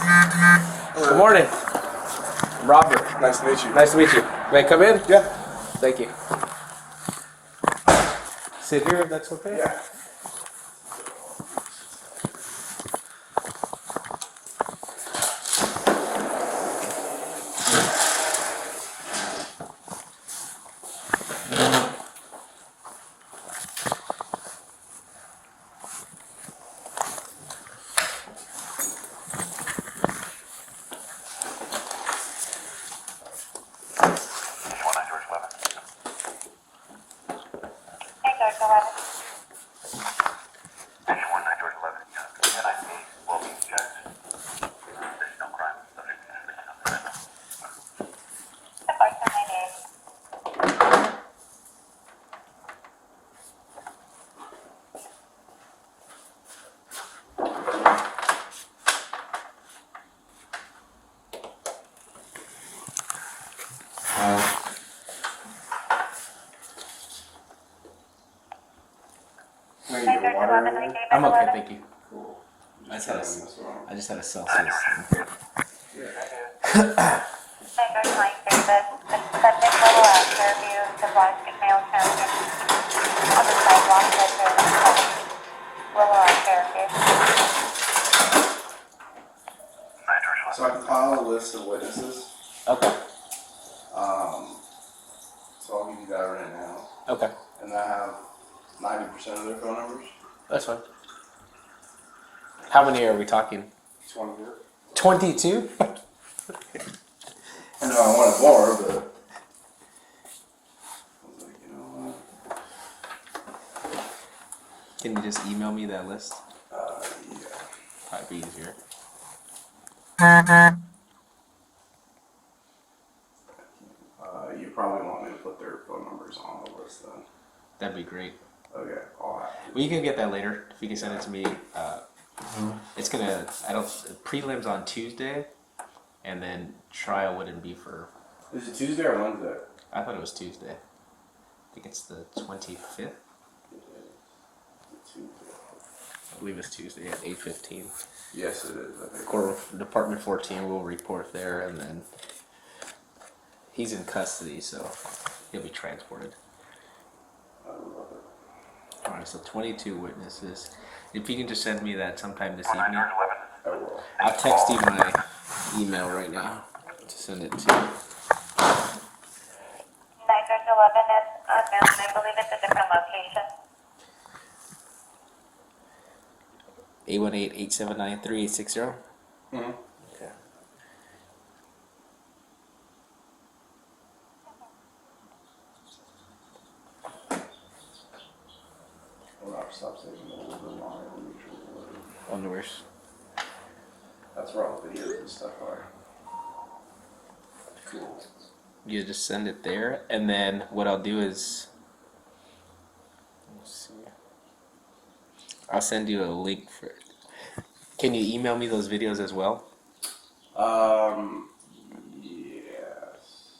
Good morning. Robert. Nice to meet you. Nice to meet you. May I come in? Yeah. Thank you. Sit here if that's okay? Yeah. I'm okay, thank you. Cool. I just had a Celsius. The subject level at Fairview, the Boston Mail County, on the sidewalk that Willow at Fairview. So I compile a list of witnesses. Okay. So I'll give you that right now. Okay. And I have 90% of their phone numbers. That's fine. How many are we talking? 24. 22? I know I wanted more, but I was like, you know what? Can you just email me that list? Yeah. Probably be easier. You probably want me to put their phone numbers on the list then. That'd be great. Okay, I'll have Well, you can get that later. If you can send it to me. It's gonna, prelims on Tuesday, and then trial wouldn't be for, Is it Tuesday or Wednesday? I thought it was Tuesday. I think it's the 25th. I believe it's Tuesday at 8:15. Yes, it is. I think. Department 14 will report there, and then he's in custody, so he'll be transported. I love it. Alright, so 22 witnesses. If you can just send me that sometime this evening. I will. I'll text you my email right now to send it to. 9-11 is unknown. I believe it's a different location. 818-879-3860. Mm-hmm. Okay. We'll have to stop taking a little bit longer than usual. No worries. That's where all the videos and stuff are. Cool. You just send it there, and then what I'll do is, let's see. I'll send you a link for it. Can you email me those videos as well? Yes.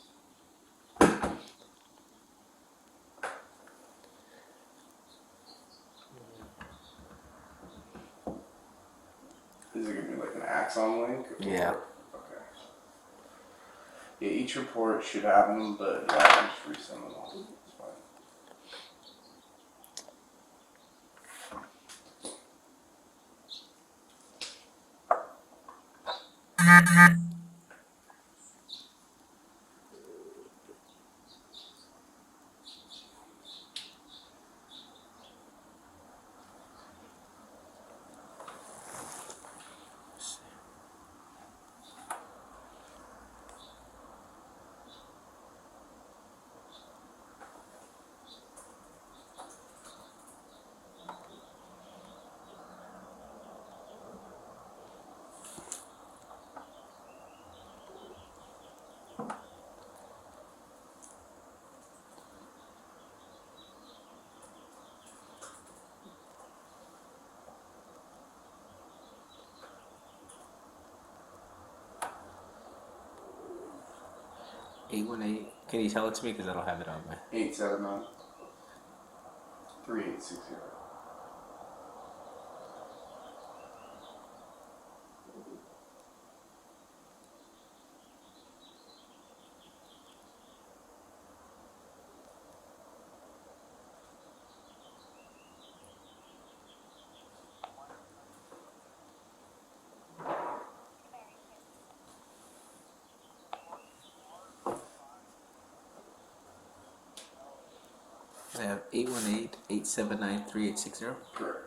Is it gonna be like an Axon link? Yeah. Okay. Yeah, each report should have them, but yeah, I can just resend them all. It's fine. Can you tell it to me, because I don't have it on my. 879 3860. I have 818-879-3860. Correct.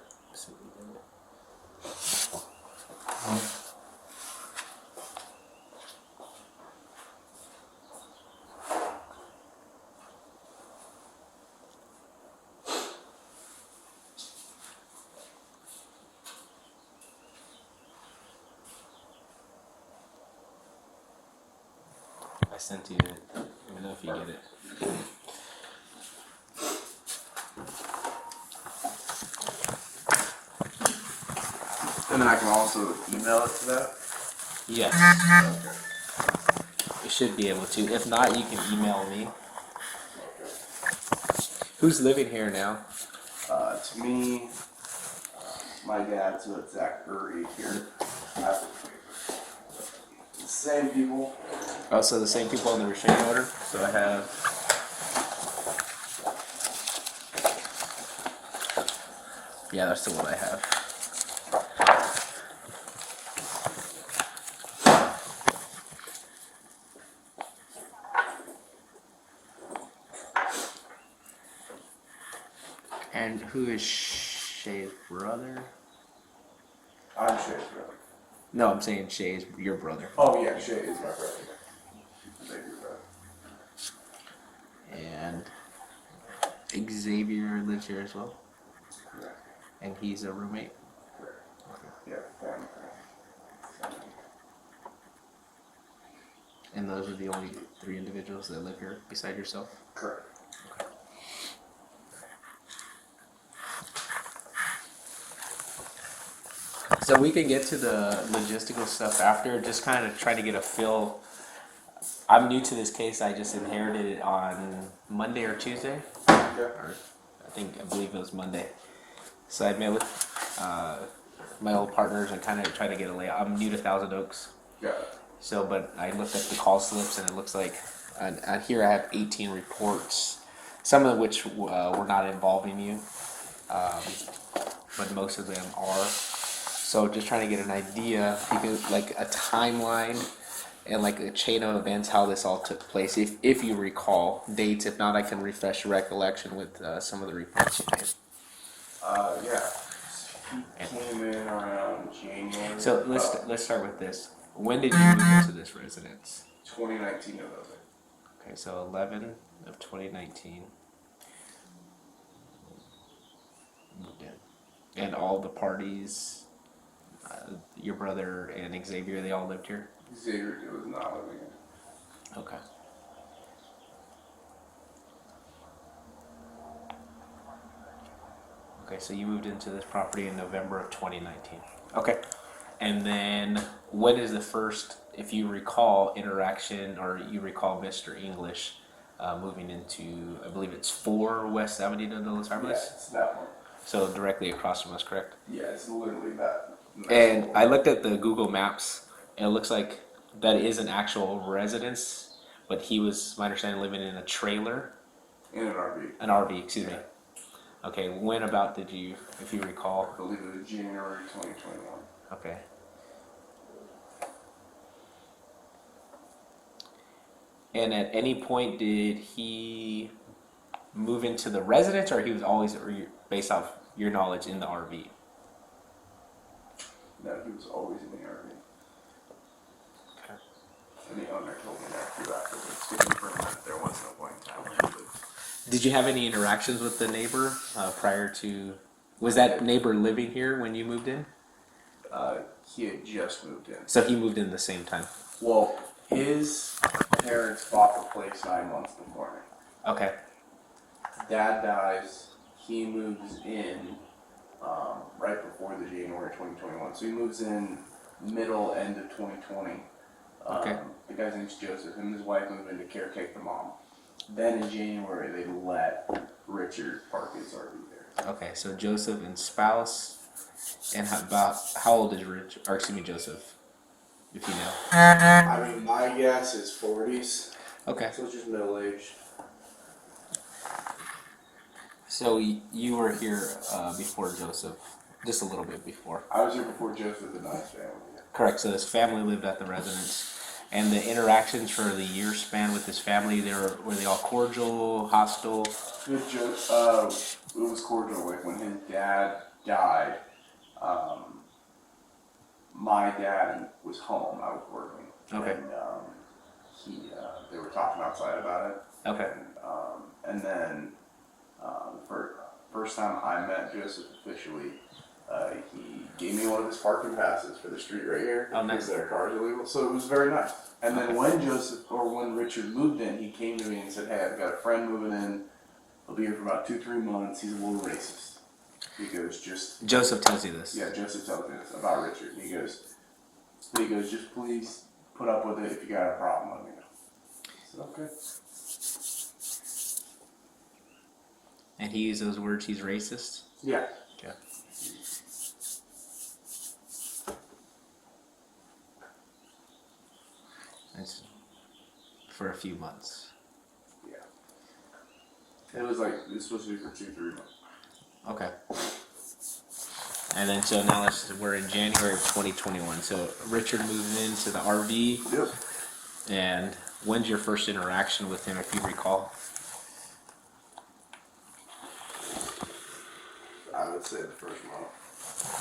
I sent you it. Let me know if you get it. And then I can also email it to that. Yes. You should be able to. If not, you can email me. Who's living here now? To me, my dad, so it's Zachary here. Same people. Oh, so the same people on the restraining order? So I have... Yeah, that's the one I have. And who is Shay's brother? I'm Shay's brother. No, I'm saying Shay's your brother. Oh yeah, Shay is my brother. Xavier's brother. And Xavier lives here as well? Correct. And he's a roommate? Correct. Yeah, family. And those are the only 3 individuals that live here beside yourself? Correct. So we can get to the logistical stuff after, just kind of try to get a feel. I'm new to this case. I just inherited it on Monday or Tuesday. Yeah. Or I believe it was Monday. So I met with my old partners and kind of try to get a layout. I'm new to Thousand Oaks. Yeah. So, but I looked at the call slips and it looks like, here I have 18 reports, some of which were not involving you, but most of them are. So just trying to get an idea, like a timeline and like a chain of events, how this all took place, if you recall dates. If not, I can refresh your recollection with some of the reports you made. Yeah. He came in around January. So let's start with this. When did you move into this residence? 2019 November. Okay, so 11 of 2019. Moved in. And all the parties, your brother and Xavier, they all lived here? Xavier was not living in. Okay. Okay, so you moved into this property in November of 2019. Okay. And then what is the first, if you recall, interaction, or you recall Mr. English moving into, I believe it's 4 West Avenida de los Yeah, Árboles? it's that one. So directly across from us, correct? Yeah, it's literally that. And I looked at the Google Maps, and it looks like that is an actual residence, but he was, my understanding, living in a trailer. In an RV. An RV, excuse me. Okay, when about did you, if you recall? I believe it was January 2021. Okay. And at any point did he move into the residence, or he was always, based off your knowledge, in the RV? No, he was always in the RV. Okay. And the owner told me that too afterwards to confirm that there was no point in time when he lived. Did you have any interactions with the neighbor prior to, was that neighbor living here when you moved in? He had just moved in. So he moved in the same time? Well, his parents bought the place 9 months before me. Okay. Dad dies. He moves in right before the January 2021. So he moves in end of 2020. Okay. The guy's name's Joseph. Him and his wife moved in to caretake the mom. Then in January, they let Richard park his RV there. Okay, so Joseph and spouse. And how old is Joseph, if you know? I mean, my guess is 40s. Okay. So it's just middle-aged. So you were here before Joseph, just a little bit before. I was here before Joseph and I's family. Correct. So his family lived at the residence, And the interactions for the year span with his family, were they all cordial, hostile? Good joke. It was cordial. Like when his dad died, my dad was home. I was working. Okay. And they were talking outside about it. Okay. And then for first time I met Joseph officially, he gave me one of his parking passes for the street right here. Oh, nice. Because their cars illegal. So it was very nice. And then when Richard moved in, he came to me and said, "Hey, I've got a friend moving in. He'll be here for about 2-3 months. He's a little racist." He goes, Joseph tells you this. Yeah, Joseph tells me this about Richard. He goes, just please put up with it. If you got a problem, let me know. I said, okay. And he used those words, he's racist? Yeah. Okay. That's for a few months. Yeah. It was supposed to be for 2-3 months. Okay. And then so now we're in January of 2021. So Richard moved into the RV. Yep. And when's your first interaction with him, if you recall? I would say the first month.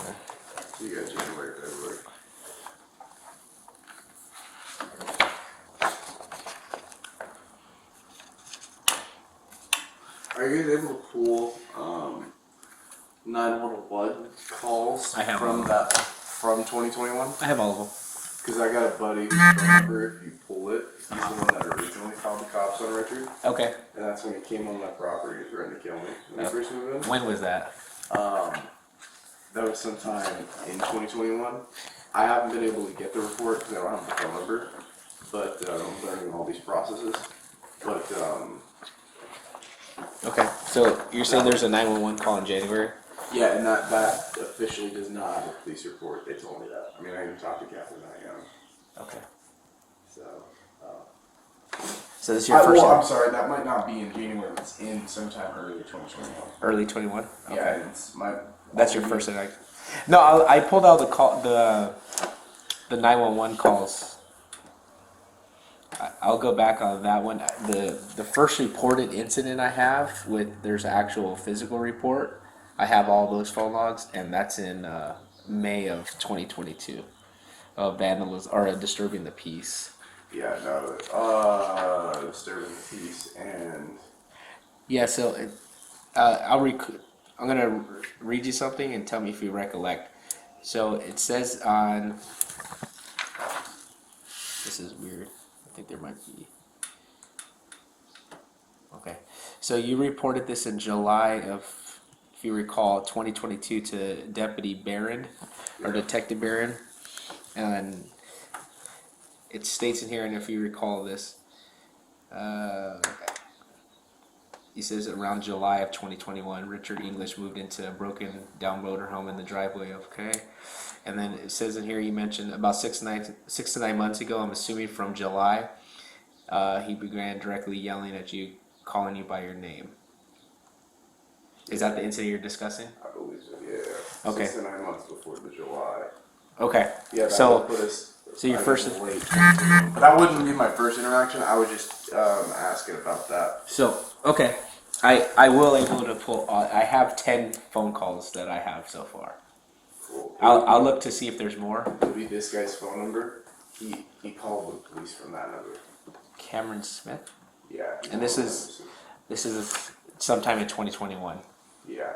Okay. You got January, February. Are you guys able to pull 911 calls I have from all from 2021? I have all of them. Because I got a buddy whose phone number, if you pull it, he's the one that originally called the cops on Richard. Okay. And that's when he came on my property and threatened to kill me when he first moved in. When was that? That was sometime in 2021. I haven't been able to get the report because I don't have the phone number, but I'm learning all these processes. But Okay. So you're saying there's a 911 call in January? yeah, and that officially does not have a police report. They told me that. I mean, I even talked to Catherine that young. Okay. So. So this is your first. I'm sorry, that might not be in January. It's in sometime early 2021. Early 21. Okay. Yeah, it's my. That's your first interaction. No, I pulled out the 911 calls. I'll go back on that one. The first reported incident I have there's actual physical report. I have all those phone logs, and that's in May of 2022. Vandalism or disturbing the peace. Yeah, no, disturbing the peace and. Yeah, so I'm gonna read you something and tell me if you recollect. So it says on. This is weird. I think there might be. Okay, so you reported this in July of, if you recall, 2022 to Deputy Barron or Detective Barron, and it states in here, and if you recall this, he says around July of 2021, Richard English moved into a broken down motorhome in the driveway. Okay, and then it says in here you mentioned about 6 to 9 months ago. I'm assuming from July, he began directly yelling at you, calling you by your name. Is that the incident you're discussing? I believe so. Yeah. Okay. 6 to 9 months before the July. Okay. Yeah. So your I first. was late. But that wouldn't be my first interaction. I was just asking about that. So okay, I will able to pull. I have 10 phone calls that I have so far. Cool. I'll look to see if there's more. It'll be this guy's phone number. He called the police from that number. Cameron Smith. Yeah. And this is sometime in 2021. Yeah.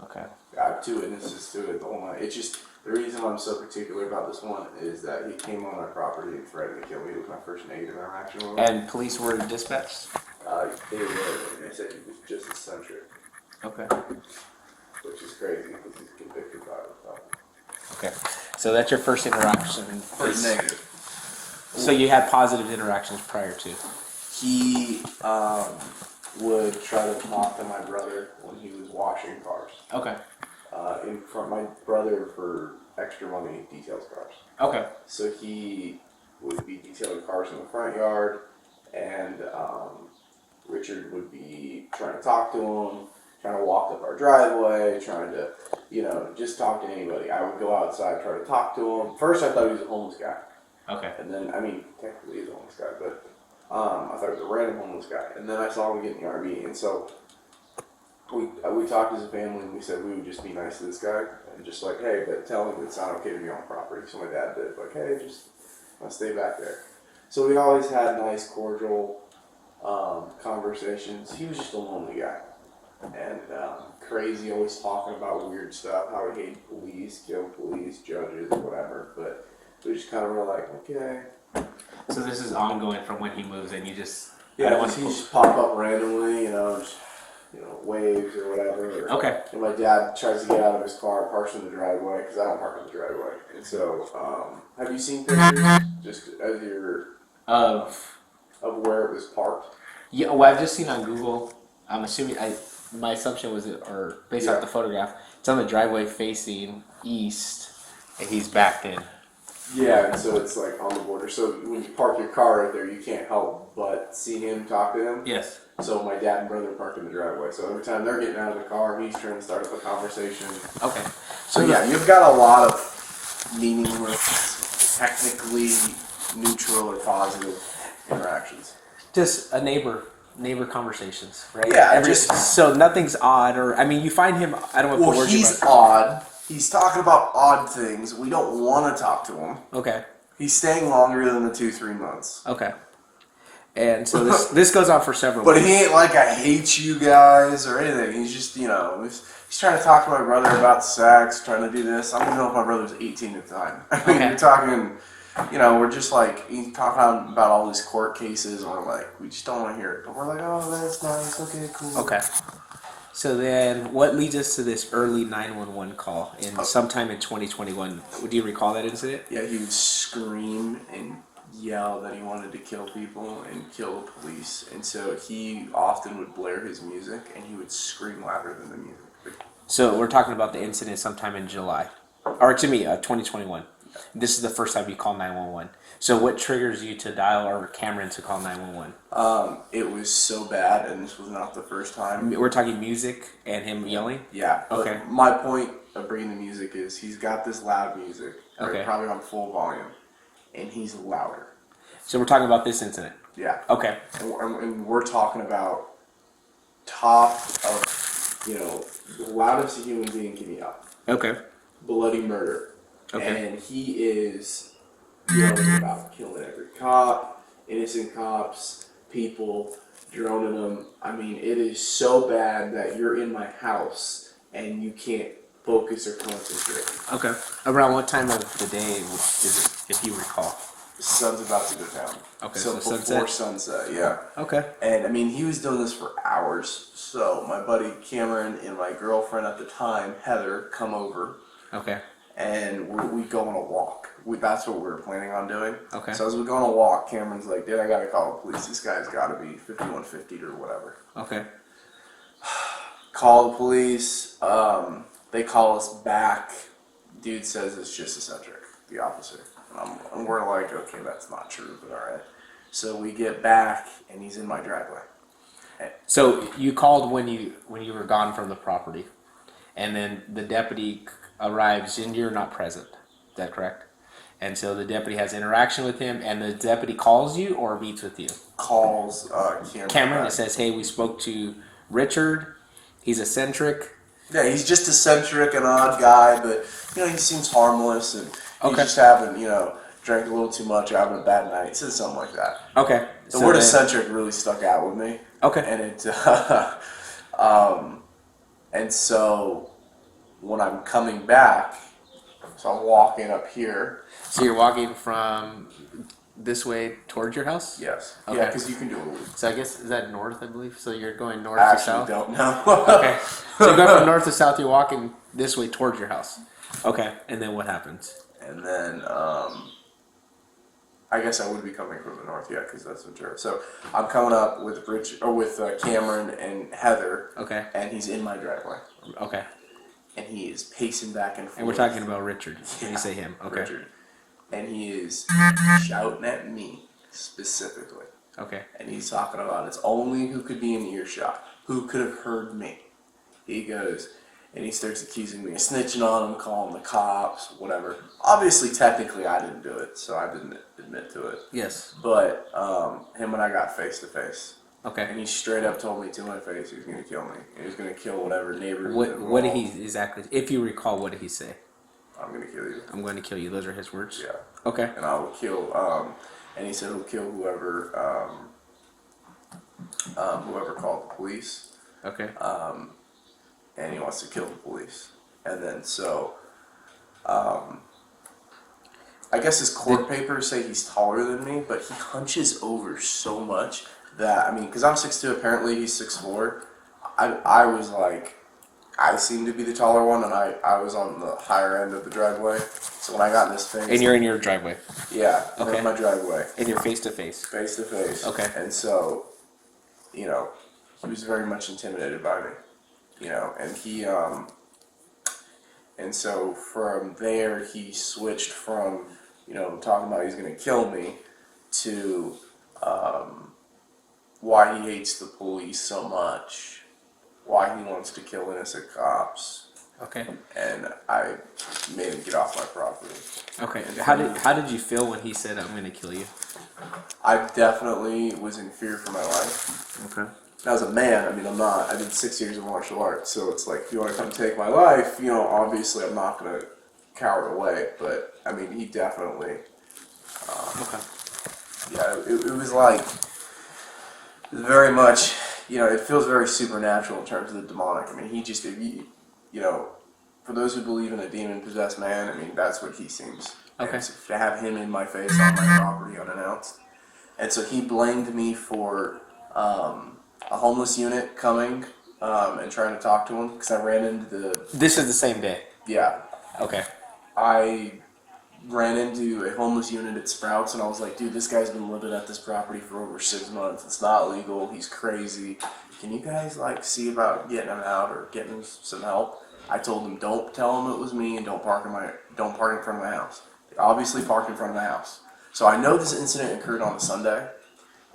Okay. I have 2 witnesses to it the whole night. It's just the reason I'm so particular about this one is that he came on my property and threatened to kill me. It was my first negative interaction with him. And police were dispatched? They were, and they said he was just eccentric, Okay. which is crazy because he's convicted by it. Okay. So that's your first interaction. First negative. So you had positive interactions prior to? He would try to talk to my brother when he was washing cars. Okay. In front, my brother for extra money details cars. Okay. So he would be detailing cars in the front yard, and Richard would be trying to talk to him, trying to walk up our driveway, trying to, just talk to anybody. I would go outside, try to talk to him. First, I thought he was a homeless guy. Okay. And then, I mean, technically he's a homeless guy, but I thought it was a random homeless guy. And then I saw him get in the RV, and so we talked as a family, and we said we would just be nice to this guy, and just like, hey, but tell him it's not okay to be on property. So my dad did, like, hey, just stay back there. So we always had nice, cordial conversations. He was just a lonely guy. And crazy, always talking about weird stuff, how he hated police, killed police, judges, whatever. But we just kind of were like, okay. So this is ongoing from when he moves, and you just Yeah, he just pop up randomly, just, waves or whatever. Okay. And my dad tries to get out of his car, parks in the driveway, because I don't park in the driveway. And so, have you seen pictures just as of where it was parked? Yeah, well, I've just seen on Google. I'm assuming my assumption was, or based off the photograph, it's on the driveway facing east, and he's backed in. Yeah, and so it's like on the border. So when you park your car right there, you can't help but see him, talk to him. Yes. So my dad and brother parked in the driveway. So every time they're getting out of the car, he's trying to start up a conversation. Okay. So yeah, you've got a lot of meaningless, technically neutral or positive interactions. Just a neighbor conversations, right? Yeah, so nothing's odd, or I mean, you find him. I don't know. Well, he's odd. He's talking about odd things. We don't want to talk to him. Okay. He's staying longer than the 2-3 months. Okay. And so this goes on for several. But weeks. he ain't like I hate you guys or anything. He's just he's trying to talk to my brother about sex, trying to do this. I don't even know if my brother was 18 at the time. I mean, Okay. You're talking. We're just like, he's talking about all these court cases, and we're like, we just don't want to hear it. But we're like, oh, that's nice, okay, cool. Okay. So then, what leads us to this early 911 call sometime in 2021? Do you recall that incident? Yeah, he would scream and yell that he wanted to kill people and kill the police. And so he often would blare his music, and he would scream louder than the music. So we're talking about the incident sometime in July. Or to me, 2021. This is the first time you call 911. So what triggers you to dial or Cameron to call 911? It was so bad, and this was not the first time. We're talking music and him yelling? Yeah. Okay. My point of bringing the music is he's got this loud music, right, Okay. probably on full volume, and he's louder. So we're talking about this incident? Yeah. Okay. And we're talking about top of, the loudest a human being can yell. Okay. Bloody murder. Okay. And he is yelling about killing every cop, innocent cops, people, droning them. I mean, it is so bad that you're in my house and you can't focus or concentrate. Okay. Around what time of the day is it, if you recall? The sun's about to go down. Okay, So so before sunset, yeah. Okay. And I mean, he was doing this for hours. So my buddy Cameron and my girlfriend at the time, Heather, come over. Okay. And we go on a walk. That's what we were planning on doing. Okay. So as we go on a walk, Cameron's like, dude, I gotta call the police. This guy's gotta be 5150 or whatever. Okay. Call the police. They call us back. Dude says it's just eccentric, the officer. And we're like, okay, that's not true, but alright. So we get back, and he's in my driveway. So you called when you were gone from the property, and then the deputy arrives and you're not present. Is that correct? And so the deputy has interaction with him, and the deputy calls you or meets with you. Calls Cameron. It says, "Hey, we spoke to Richard. He's eccentric." Yeah, he's just eccentric, an odd guy, but he seems harmless, and he's just having drank a little too much, having a bad night. He says something like that. Okay. The word eccentric really stuck out with me. Okay. And it, and so when I'm coming back, so I'm walking up here. So you're walking from this way towards your house? Yes. Okay. Yeah, because you can do a loop. So I guess, is that north, I believe? So you're going north I to south? actually don't know. Okay. So you go from north to south, you're walking this way towards your house. Okay. And then what happens? And then, I guess I would be coming from the north, yeah, because that's Ventura. So I'm coming up with Cameron and Heather. Okay. And he's in my driveway. Okay. And he is pacing back and forth. And we're talking about Richard. When you say him. Okay. Richard. And he is shouting at me specifically. Okay. And he's talking about it's only who could be in earshot, who could have heard me. He goes, and he starts accusing me of snitching on him, calling the cops, whatever. Obviously, technically, I didn't do it, so I didn't admit to it. Yes. But him and I got face to face. Okay. And he straight up told me to my face he was going to kill me. He was going to kill whatever neighbor. What did he exactly? If you recall, what did he say? I'm going to kill you. I'm going to kill you. Those are his words. Yeah. Okay. And I will kill. And he said he'll kill whoever. Whoever called the police. Okay. And he wants to kill the police. And then so. I guess his court papers say he's taller than me, but he hunches over so much that, I mean, because I'm 6'2", apparently he's 6'4". I was like, I seemed to be the taller one, and I was on the higher end of the driveway. So when I got in his face... And you're in your driveway? Yeah, okay. in my driveway. And you're face to face? Face to face. Okay. And so, you know, he was very much intimidated by me, you know, and he... And so from there, he switched from, you know, talking about he's going to kill me to why he hates the police so much, why he wants to kill innocent cops. Okay. And I made him get off my property. Okay. How did you feel when he said, "I'm going to kill you"? I definitely was in fear for my life. Okay. As a man, I mean, I did 6 years of martial arts, so it's like, if you want to come take my life, you know, obviously I'm not going to cower away, but, I mean, he definitely, Okay. yeah, it was like, it was very much, you know, it feels very supernatural in terms of the demonic. I mean, he just, you know, for those who believe in a demon-possessed man, I mean, that's what he seems. Okay. And so to have him in my face on my property unannounced. And so he blamed me for, a homeless unit coming and trying to talk to him because I ran into the... This is the same day? Yeah. Okay. I ran into a homeless unit at Sprouts and I was like, dude, this guy's been living at this property for over 6 months. It's not legal. He's crazy. Can you guys, like, see about getting him out or getting him some help? I told them, don't tell him it was me and don't park in front of my house. They obviously parked in front of my house. So I know this incident occurred on a Sunday.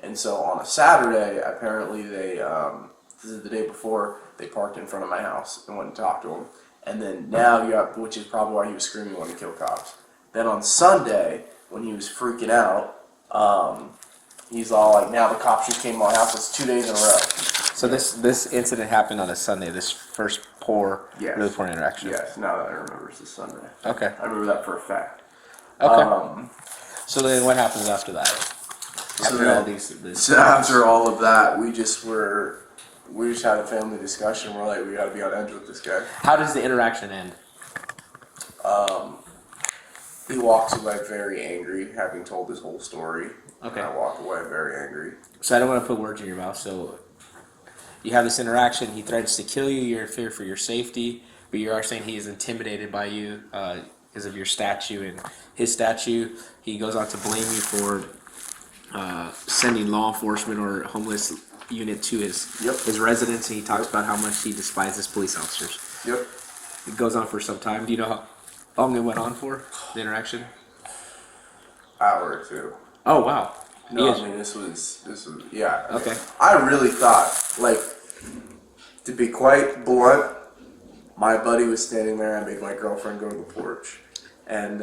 And so on a Saturday, apparently they, this is the day before, they parked in front of my house and went and talked to him. And then now, which is probably why he was screaming when he killed cops. Then on Sunday, when he was freaking out, he's all like, now the cops just came to my house. It's 2 days in a row. So this incident happened on a Sunday, this first Yes. really poor interaction? Yes, now that I remember, it's a Sunday. Okay. I remember that for a fact. Okay. So then what happens after that? So after all of that, we just had a family discussion. We're like, we got to be on edge with this guy. How does the interaction end? He walks away very angry, having told his whole story. Okay. And I walk away very angry. So I don't want to put words in your mouth. So you have this interaction. He threatens to kill you. You're in fear for your safety, but you are saying he is intimidated by you because of your statue and his statue. He goes on to blame you for sending law enforcement or homeless unit to his residence, and he talks about how much he despises police officers. Yep. It goes on for some time. Do you know how long it went on for, the interaction? Hour or two. Oh, wow. No, I mean, this was, yeah. Okay. I really thought, like, to be quite blunt, my buddy was standing there. I made my girlfriend go to the porch, and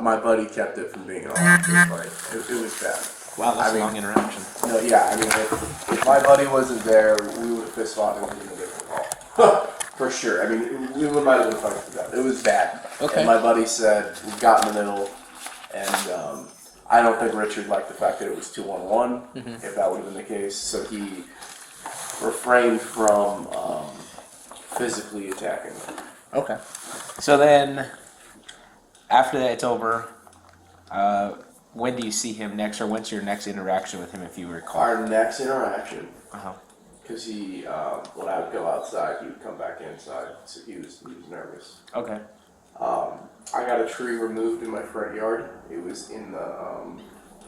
my buddy kept it from being on. It was bad. Wow, that's a long interaction. No, yeah, I mean, if my buddy wasn't there, we would have fist fought and it would have been a different call. For sure. I mean, we might have been fighting to death. It was bad. Okay. And my buddy said, we got in the middle, and I don't think Richard liked the fact that it was 2-on-1, if that would have been the case. So he refrained from physically attacking me. Okay. So then, after that, it's over. When do you see him next, or when's your next interaction with him, if you recall? Our next interaction, Uh-huh. because he, when I would go outside, he would come back inside, so he was nervous. Okay. I got a tree removed in my front yard. It was in the,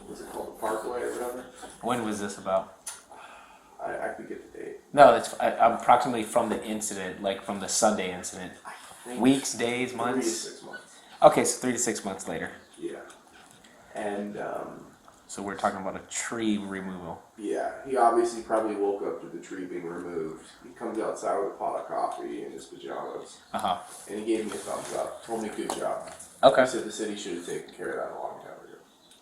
what's it called, the Parkway or whatever. When was this about? I could get the date. No, that's approximately from the incident, like from the Sunday incident. Weeks, days, months? 3 to 6 months. Okay, so 3 to 6 months later. Yeah. And So we're talking about a tree removal. Yeah, he obviously probably woke up to the tree being removed. He comes outside with a pot of coffee in his pajamas, and he gave me a thumbs up. Told me good job. Okay. He said the city should have taken care of that a long time ago.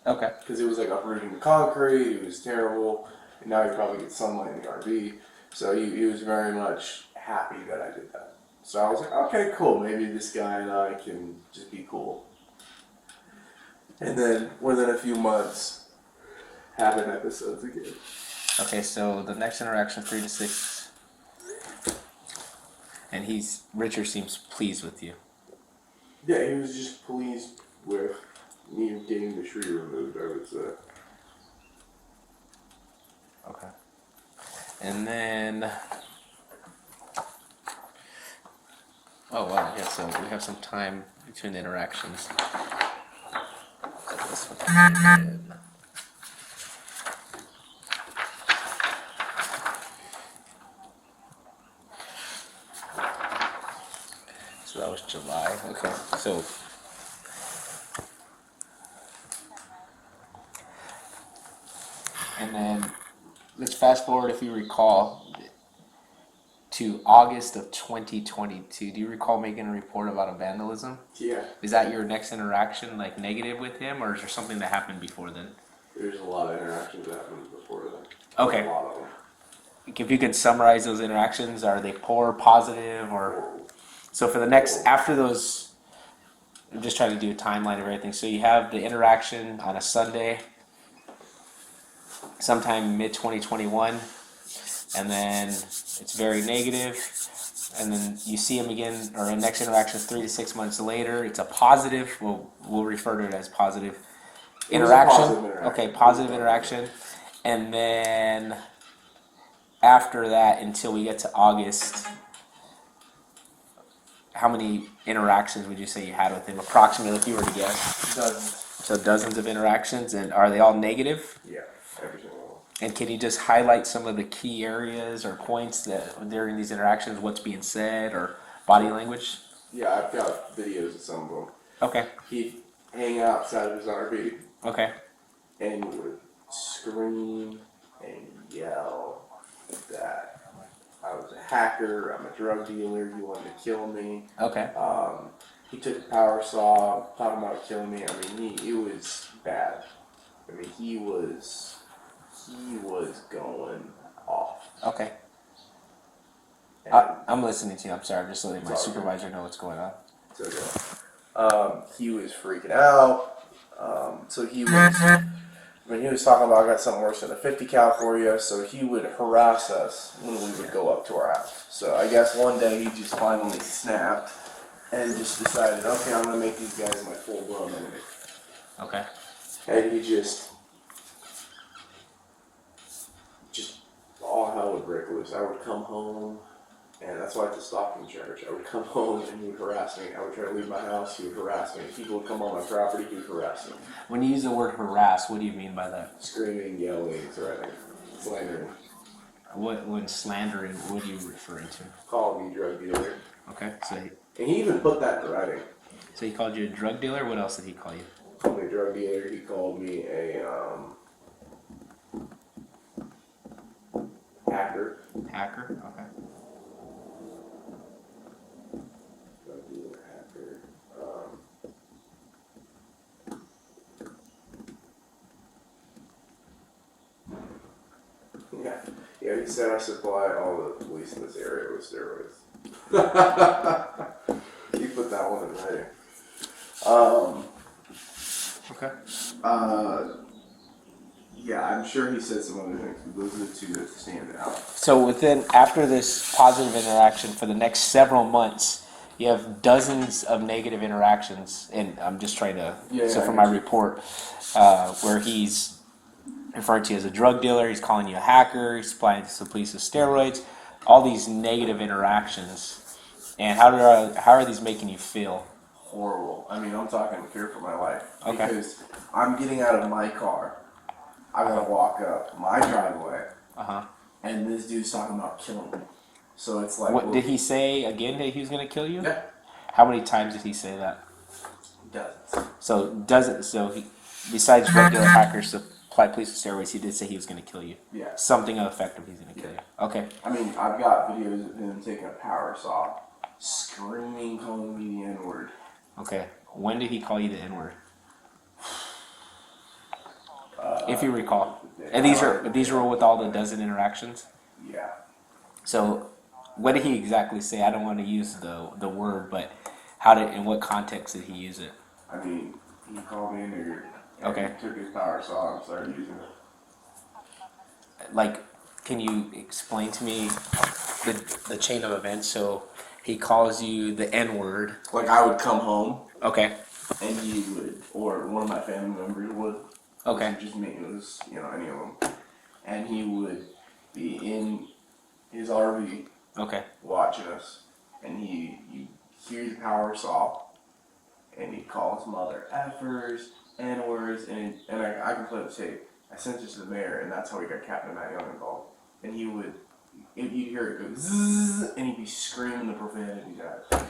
Okay. Because it was like uprooting the concrete. It was terrible, and now he probably gets sunlight in the RV. So he was very much happy that I did that. So I was like, okay, cool. Maybe this guy and I can just be cool. And then within a few months, having episodes again. Okay, so the next interaction, 3 to 6, and Richard seems pleased with you. Yeah, he was just pleased with me getting the tree removed, I would say. Okay. And then, oh wow, yeah, so we have some time between the interactions. This one. So that was July. Okay, so and then let's fast forward, if you recall, to August of 2022. Do you recall making a report about a vandalism? Yeah. Is that your next interaction, like negative with him, or is there something that happened before then? There's a lot of interactions that happened before then. Okay. A lot of them. If you could summarize those interactions, are they poor, positive, or so for the next after those? I'm just trying to do a timeline of everything. So you have the interaction on a Sunday, sometime mid 2021, and then it's very negative, and then you see him again, or the next interaction 3 to 6 months later. It's a positive. We'll refer to it as positive interaction. Positive interaction. Okay, positive interaction, and then after that, until we get to August, how many interactions would you say you had with him, approximately, if you were to guess? Dozens. So dozens of interactions, and are they all negative? Yeah, every single one. And can you just highlight some of the key areas or points that during these interactions, what's being said or body language? Yeah, I've got videos of some of them. Okay. He'd hang outside of his RV Okay. and would scream and yell that I was a hacker, I'm a drug dealer, he wanted to kill me. Okay. He took a power saw, talking about killing me. I mean, it was bad. I mean, he was going off. Okay. And I'm listening to you. I'm sorry. I'm just letting my supervisor know what's going on. so he was freaking out. So he was. When he was talking about, I got something worse than a 50 cal for you, so he would harass us when we would go up to our house. So I guess one day he just finally snapped and just decided, okay, I'm gonna make these guys my full-blown enemy. Okay. And he just all hell would break loose. I would come home, and that's why it's a stalking charge. I would come home and he would harass me. I would try to leave my house, he would harass me. People would come on my property, he would harass me. When you use the word harass, what do you mean by that? Screaming, yelling, threatening, slandering. When slandering, what are you referring to? Called me drug dealer. Okay. And he even put that in writing. So he called you a drug dealer? What else did he call you? He called me a drug dealer. He called me a hacker. Hacker? Okay. Drug dealer, hacker. Yeah, he said I supply all the police in this area with steroids. He put that one in writing. Okay. Yeah, I'm sure he said some other things, but those are the two that stand out. So after this positive interaction, for the next several months, you have dozens of negative interactions, and I'm just trying to. For my report, where he's referring to you as a drug dealer, he's calling you a hacker, he's supplying the police with steroids, all these negative interactions, and how are these making you feel? Horrible. I mean, I'm talking fear for my life. Okay. Because I'm getting out of my car. I gotta walk up my driveway, and this dude's talking about killing me. So it's like, What did he say again that he was going to kill you? Yeah. How many times did he say that? Dozens. So he, besides regular hackers apply police with steroids, he did say he was going to kill you. Yeah. Something effective, he's going to kill you. Okay. I mean, I've got videos of him taking a power saw, screaming, calling me the N-word. Okay. When did he call you the N-word? If you recall. And these were with all the dozen interactions? Yeah. So what did he exactly say? I don't want to use the word, but in what context did he use it? I mean, he called me a nigger. Okay. He took his power saw and started using it. Like, can you explain to me the chain of events? So he calls you the N-word. Like, I would come home, Okay. and he would, or one of my family members would. Okay. It wasn't just me, it was, any of them. And he would be in his RV Okay. watching us, and you hear the power saw, and he'd call his mother effers, N-words, and I can play the tape. I sent it to the mayor, and that's how we got Captain Matt Young involved. And you'd hear it go zzz, and he'd be screaming the profanities at us.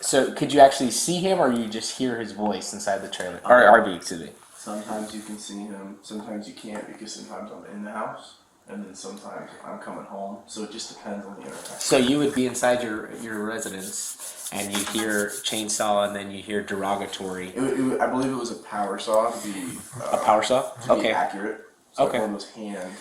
So could you actually see him, or you just hear his voice inside the trailer? Or RV, excuse me. Sometimes you can see him, sometimes you can't, because sometimes I'm in the house, and then sometimes I'm coming home, so it just depends on the interaction. So you would be inside your residence, and you hear chainsaw, and then you hear derogatory. I believe it was a power saw to be A power saw? to be Okay. accurate. So Okay. like one of those hand.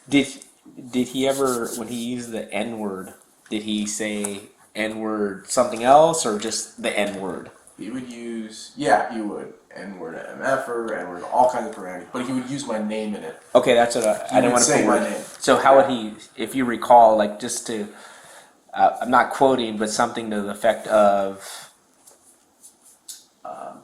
Did he ever, when he used the N-word, did he say N-word something else, or just the N-word? He would use, he would. N-word MFer, N-word, all kinds of profanity. But he would use my name in it. Okay, that's what I didn't want to say put my word. name. So how would he, if you recall, like just to, I'm not quoting, but something to the effect of,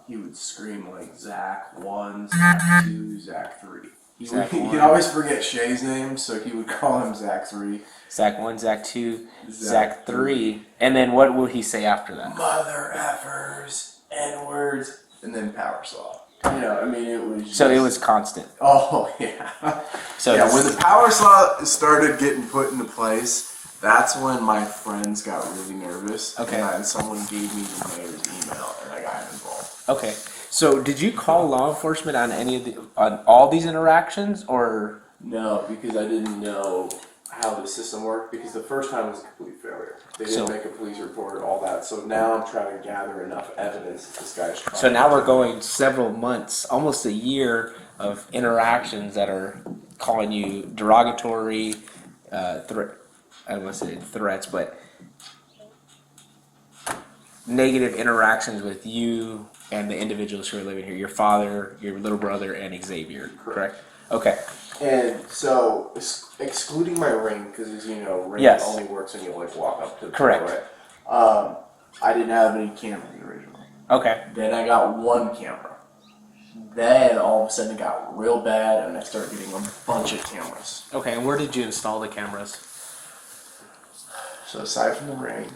He would scream like Zach 1, Zach 2, Zach 3. Zach He'd 1. always forget Shay's name, so he would call him Zach 3. Zach 1, Zach 2, Zach Zach 3, and then what will he say after that? Mother effers, N-words, and then power saw. It was just, So it was constant. Oh, yeah. So Yeah, when the power saw started getting put into place, that's when my friends got really nervous. Okay. And someone gave me the mayor's email, and I got involved. Okay. So did you call law enforcement on on all these interactions, or? No, because I didn't know how the system worked, because the first time was a complete failure. They didn't make a police report, all that. So now I'm trying to gather enough evidence that this guy's trying. So now we're going several months, almost a year of interactions that are calling you derogatory, I don't want to say threats, but negative interactions with you and the individuals who are living here. Your father, your little brother, and Xavier. Correct? Okay. And so, excluding my ring, because as you know, ring Yes. only works when you walk up to the Correct. door, right? I didn't have any cameras originally. Okay. Then I got one camera. Then all of a sudden it got real bad, and I started getting a bunch of cameras. Okay, and where did you install the cameras? So aside from the ring,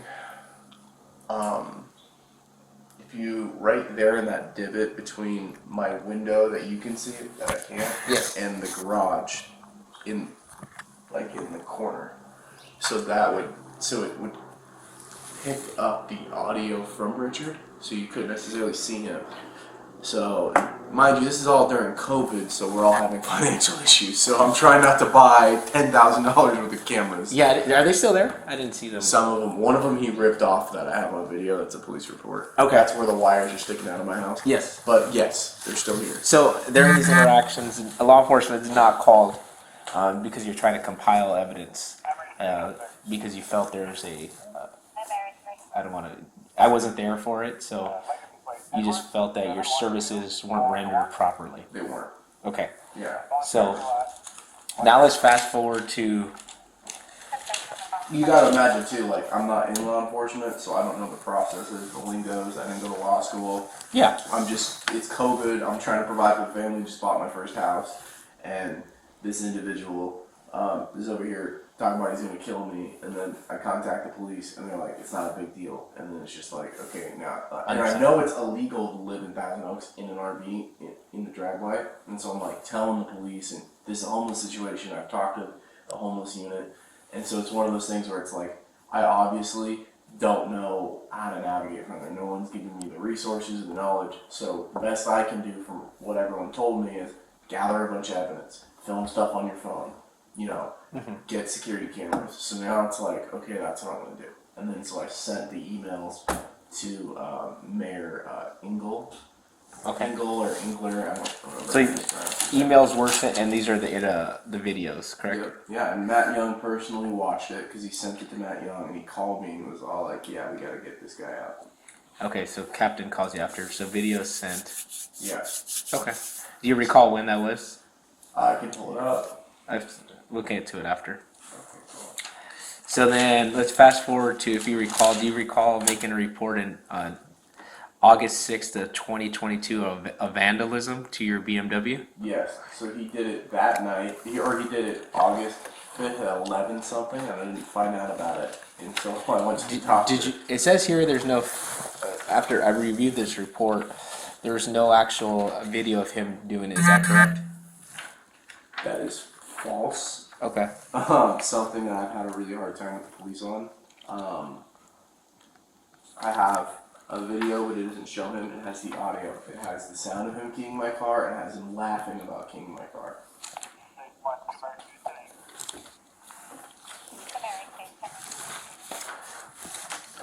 if you right there in that divot between my window that you can see that I can't, Yes. and the garage, in the corner, so it would pick up the audio from Richard, so you couldn't necessarily see him. So, mind you, this is all during COVID, so we're all having financial issues. So I'm trying not to buy $10,000 worth of cameras. Yeah, are they still there? I didn't see them. Some of them. One of them he ripped off that I have on video. That's a police report. Okay. That's where the wires are sticking out of my house. Yes. But yes, they're still here. So during these interactions, law enforcement is not called because you're trying to compile evidence because you felt there's I wasn't there for it, so you just felt that your services weren't rendered properly. They weren't. Okay. Yeah. So now let's fast forward to. You gotta imagine too, I'm not in law enforcement, so I don't know the processes, the lingos. I didn't go to law school. Yeah. It's COVID. I'm trying to provide for the family. Just bought my first house, and this individual is over here talking about he's gonna kill me, and then I contact the police, and they're like, it's not a big deal, and then it's just like, okay, now, and I know it's illegal to live in Thousand Oaks in an RV in the driveway, and so I'm telling the police, and this is a homeless situation. I've talked to the homeless unit, and so it's one of those things where it's I obviously don't know how to navigate from there. No one's giving me the resources and the knowledge, so the best I can do from what everyone told me is gather a bunch of evidence, film stuff on your phone, you know, get security cameras. So now it's like, okay, that's what I'm going to do. And then so I sent the emails to Mayor Okay. Engel or Engler, I don't remember. So emails were sent, and these are the videos, correct? Yeah, and Matt Young personally watched it because he sent it to Matt Young, and he called me and was all like, "Yeah, we got to get this guy out." Okay, so Captain calls you after. So video sent. Yeah, Okay. Do you recall when that was? I can pull it up. We'll get to it after. So then let's fast forward to, if you recall, do you recall making a report on August 6th of 2022 of vandalism to your BMW? Yes, so he did it that night, he did it August 5th at 11 something, and I didn't find out about it until I went to talk. Did you? It says here there's no. After I reviewed this report, there's no actual video of him doing it. Is that correct? That is false. Okay. Something that I've had a really hard time with the police on. I have a video, but it doesn't show him. It has the audio. It has the sound of him keying my car, and it has him laughing about keying my car.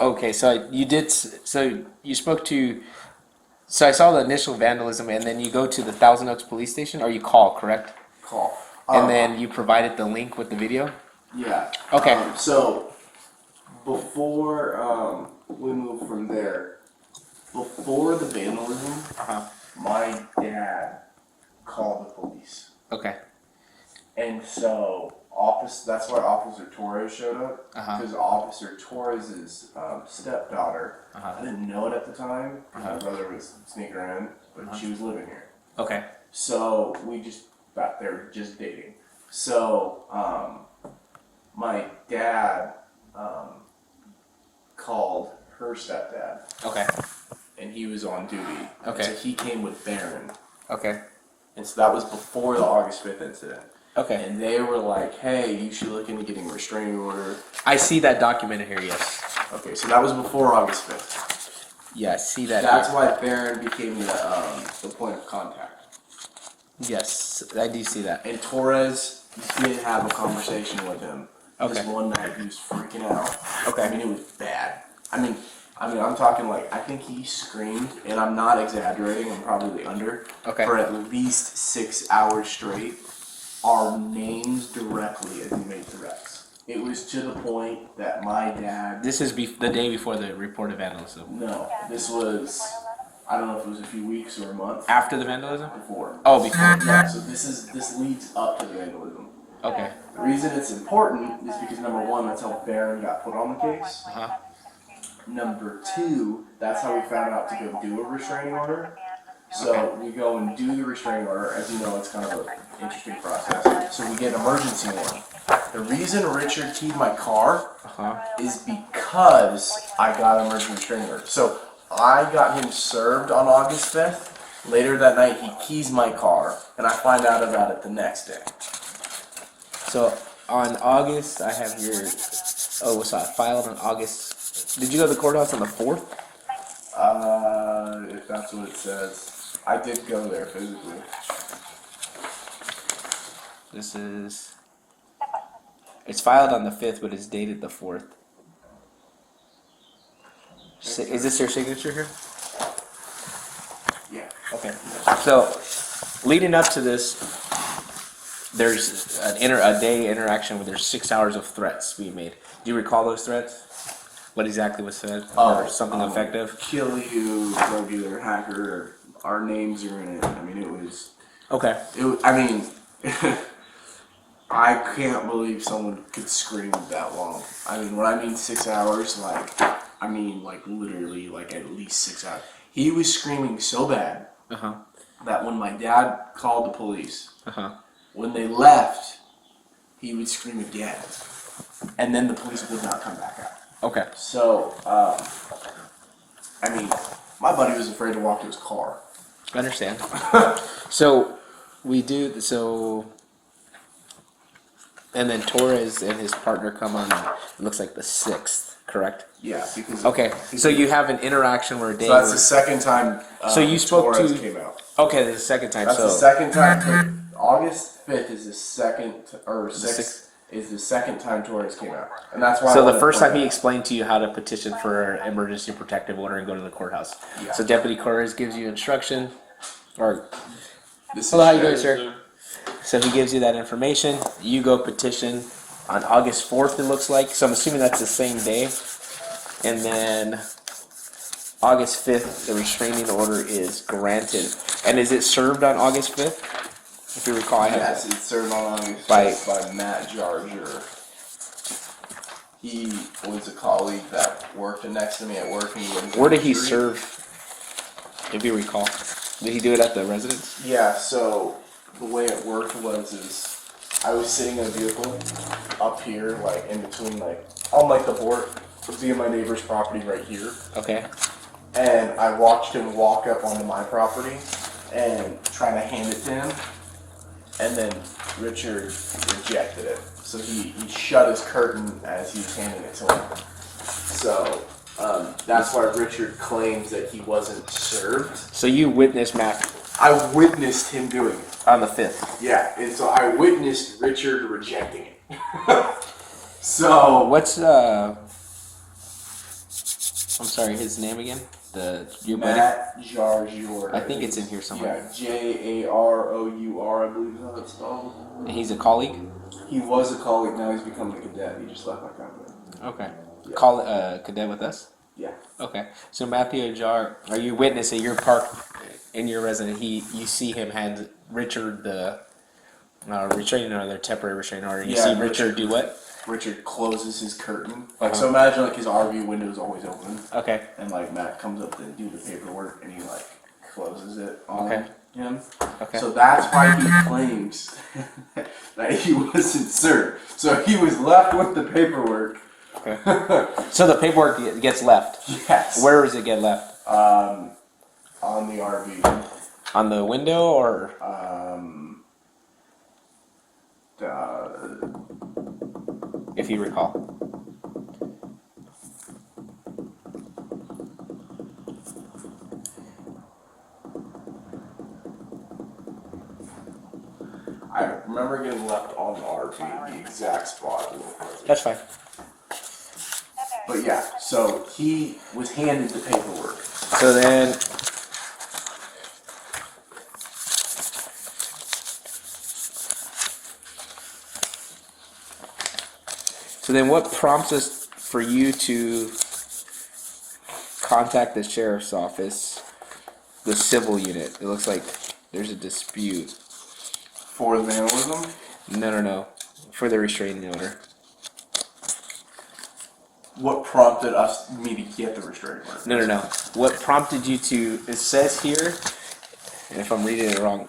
Okay, so you did. So you spoke to. So I saw the initial vandalism, and then you go to the Thousand Oaks police station, or you call, correct? Call. And then you provided the link with the video. Yeah. Okay. So before we move from there, before the vandalism, my dad called the police, Okay. and so that's why Officer Torres showed up, because Officer Torres's stepdaughter. I didn't know it at the time. My brother was sneaking around, but she was living here. Okay. So we just thought they were just dating. So my dad called her stepdad. Okay. And he was on duty. Okay. So he came with Barron. Okay. And so that was before the August 5th incident. Okay. And they were like, hey, you should look into getting a restraining order. I see that documented here. Yes. Okay, so that was before August 5th. Yeah, I see that. That's here. why Barron became the point of contact. Yes, I do see that. And Torres did have a conversation with him. Okay. This one night he was freaking out. Okay. I mean, it was bad. I mean, I'm talking like, I think he screamed, and I'm not exaggerating, I'm probably under, Okay. for at least 6 hours straight, our names directly as he made threats. It was to the point that my dad... This is the day before the report of vandalism. No, this was, I don't know if it was a few weeks or a month. After the vandalism? Before. Oh, before. Yeah, so this leads up to the vandalism. Okay. The reason it's important is because, number one, that's how Barron got put on the case. Number two, that's how we found out to go do a restraining order. So we go and do the restraining order. As you know, it's kind of an interesting process. So we get an emergency warning. The reason Richard keyed my car is because I got an emergency restraining order. So I got him served on August 5th. Later that night, he keys my car, and I find out about it the next day. So on August, I have your. Oh, what's that? Filed on August. Did you go to the courthouse on the 4th? If that's what it says. I did go there physically. This is. It's filed on the 5th, but it's dated the 4th. Is this your signature here? Yeah. Okay. So, leading up to this, there's a day interaction where there's 6 hours of threats being made. Do you recall those threats? What exactly was said? Or something effective? Kill you, drug dealer, hacker. Our names are in it. I mean, it was. Okay. I can't believe someone could scream that long. I mean, when I mean 6 hours, I mean literally at least 6 hours. He was screaming so bad that when my dad called the police, when they left, he would scream again, and then the police would not come back out. Okay. So, I mean, my buddy was afraid to walk to his car. I understand. So, we do, so, And then Torres and his partner come on, it looks like the 6th, correct? Yeah, because Okay, so you have an interaction where Dave. so that's the second time. So you spoke Torres to. came out. Okay, the second time. That's so the second time. August 5th is the second, or 6th sixth. is the second time Torres came out, and that's why. So I the wanted to first point time he that out. explained to you how to petition for emergency protective order and go to the courthouse. Yeah. So Deputy Torres gives you instruction, or This hello, is how you doing, sir? So he gives you that information. You go petition on August 4th. It looks like. So I'm assuming that's the same day, and then August 5th, the restraining order is granted. And is it served on August 5th? If you recall, I have Yes, that. it's served on August By- 5th by Matt Jarger. He was a colleague that worked next to me at work. And Where did he serve? If you recall, did he do it at the residence? Yeah, so the way it worked is I was sitting in a vehicle up here, like in between, like on like the board, via my neighbor's property right here, Okay. and I watched him walk up onto my property and trying to hand it to him, and then Richard rejected it. So he shut his curtain as he was handing it to him. So that's why Richard claims that he wasn't served. So you witnessed Matt I witnessed him doing it. on the 5th. Yeah, and so I witnessed Richard rejecting it. So What's I'm sorry, his name again? Your buddy? Matt Jarjour. I think it's in here somewhere. Yeah, Jarour, I believe is how it's spelled. And he's a colleague. He was a colleague, now he's become a cadet. He just left my company. Okay. Yeah. Call cadet with us. Yeah. Okay. So Matthew Ajar, are you witnessing? You're parked in your residence. You see him hand Richard the restraining order, temporary restraining order. You Yeah, see Richard do what? Richard closes his curtain. Like, so imagine like his RV window is always open, Okay. and like Matt comes up to do the paperwork, and he like closes it on Okay. him. Okay. So that's why he claims that he wasn't served. So he was left with the paperwork. Okay. So the paperwork gets left. Yes. Where does it get left? On the RV. On the window or? If you recall. I remember getting left on the RV, the exact spot. That's fine. But yeah, so he was handed the paperwork. So then, what prompts us for you to contact the sheriff's office, the civil unit? It looks like there's a dispute. For the vandalism? No. For the restraining order. What prompted me to get the restraining order? No. What prompted you to? It says here, and if I'm reading it wrong,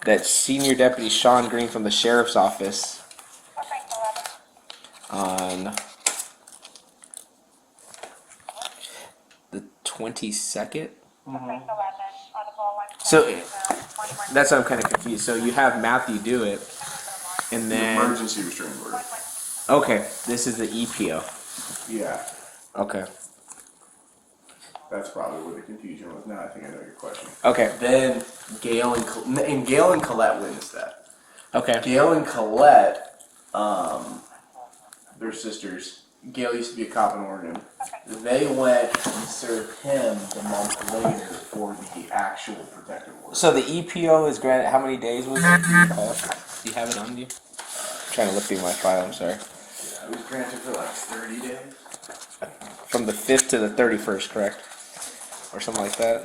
that Senior Deputy Sean Green from the sheriff's office on the 22nd. So that's why I'm kind of confused. So you have Matthew do it, and The then emergency restraining order. okay, this is the EPO. Yeah, Okay. that's probably where the confusion was. Now I think I know your question. Okay. Then Gail and Gail and Colette witnessed that. Okay. Gail and Colette, they're sisters. Gail used to be a cop in Oregon. They went and served him the month later for the actual protective order. So the EPO is granted. How many days was it? Do you recall? Do you have it on you? I'm trying to look through my file. I'm sorry. Yeah, it was granted for like 30 days. From the 5th to the 31st, correct? Or something like that.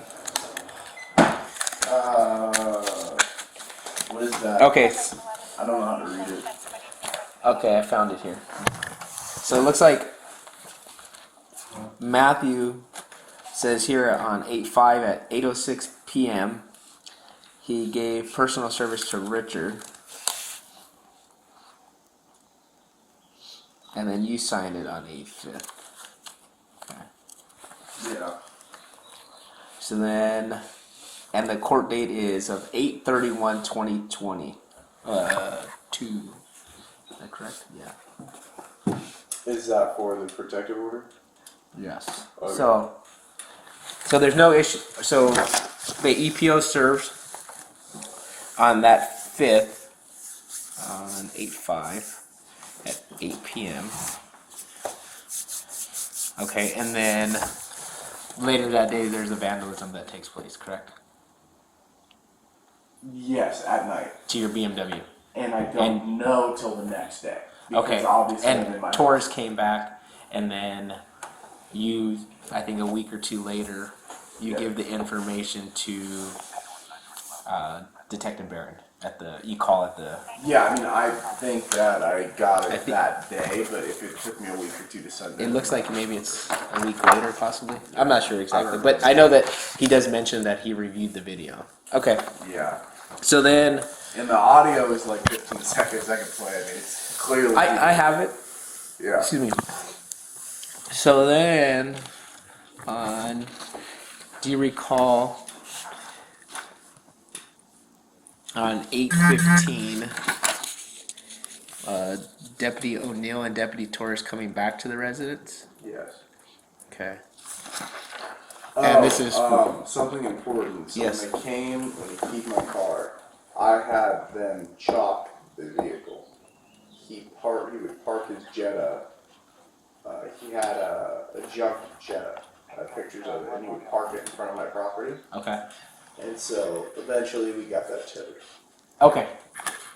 What is that? Okay. I don't know how to read it. Okay, I found it here. So it looks like Matthew says here on 8/5 at 8:06 p.m. he gave personal service to Richard, and then you signed it on 8/5. Okay. Yeah. So then, and the court date is of 8/31/2020. that correct? Yeah. Is that for the protective order? Yes. Okay. So there's no issue. So the EPO served on that 5th on 8/5 at 8 p.m. Okay, and then later that day there's a vandalism that takes place, correct? Yes, at night. To your BMW. And I don't know till the next day. Because Okay, obviously I'm in and my Torres came back, and then you, I think a week or two later, you Yeah. give the information to Detective Barron at the. You call it the. Yeah, I mean, I think that I got it I think- that day, but if it took me a week or two to send It looks like maybe it's a week later, possibly. I'm not sure exactly, but I know that he does mention that he reviewed the video. Okay, Yeah. so then And the audio is like 15 seconds. I can play it. I mean, it's clearly. I have it. Yeah. Excuse me. So then, do you recall on 8/15, Deputy O'Neill and Deputy Torres coming back to the residence? Yes. Okay. Oh, And this is something important. So Yes. when they came, when they keyed my car, I had them chalk the vehicle. He would park his Jetta. He had a junk Jetta. I had pictures of it, and he would park it in front of my property. Okay. And so eventually we got that towed. Okay.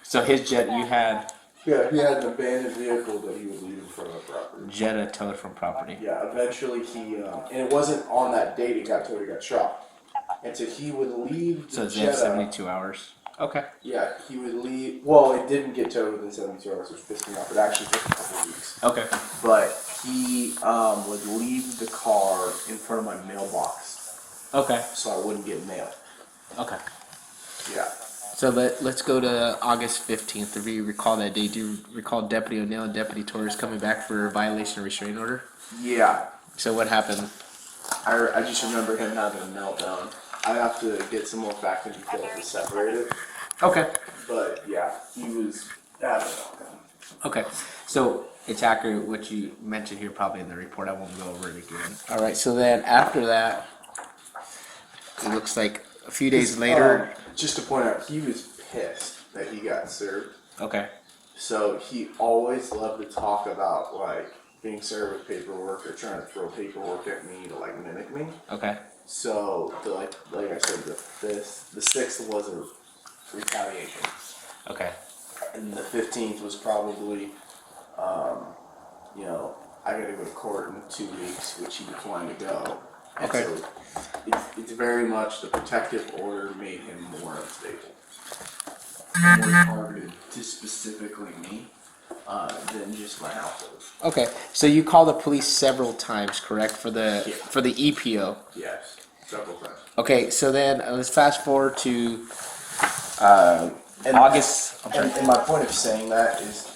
So his Jet, you had Yeah, he had an abandoned vehicle that he would leave in front of my property. Jetta towed from property. Yeah, eventually he, and it wasn't on that date it got towed, it got shot. And so he would leave the So it's in Jetta. 72 hours. Okay. Yeah, he would leave. Well, it didn't get towed within 72 hours, which pissed me off. It actually took a couple of weeks. Okay. But he would leave the car in front of my mailbox Okay. so I wouldn't get mail. Okay. Yeah. So let's go to August 15th. Do you recall that day? Do you recall Deputy O'Neill and Deputy Torres coming back for a violation of restraining order? Yeah. So what happened? I just remember him having a meltdown. I have to get some more facts and details to separate it. Okay. But yeah, he was having a meltdown. Okay. So it's accurate what you mentioned here probably in the report. I won't go over it again. All right. So then after that, it looks like a few days later. Just to point out, he was pissed that he got served. Okay. So he always loved to talk about like being served with paperwork or trying to throw paperwork at me to like mimic me. Okay. So like I said, the 6th was a retaliation, Okay. and the 15th was probably, I got to go to court in 2 weeks, which he declined to go. And Okay. so it's very much the protective order made him more unstable, more targeted to specifically me than just my household. Okay. So you called the police several times, correct, for the Yeah. for the EPO? Yes, several times. Okay. So then let's fast forward to And August. And my point of saying that is,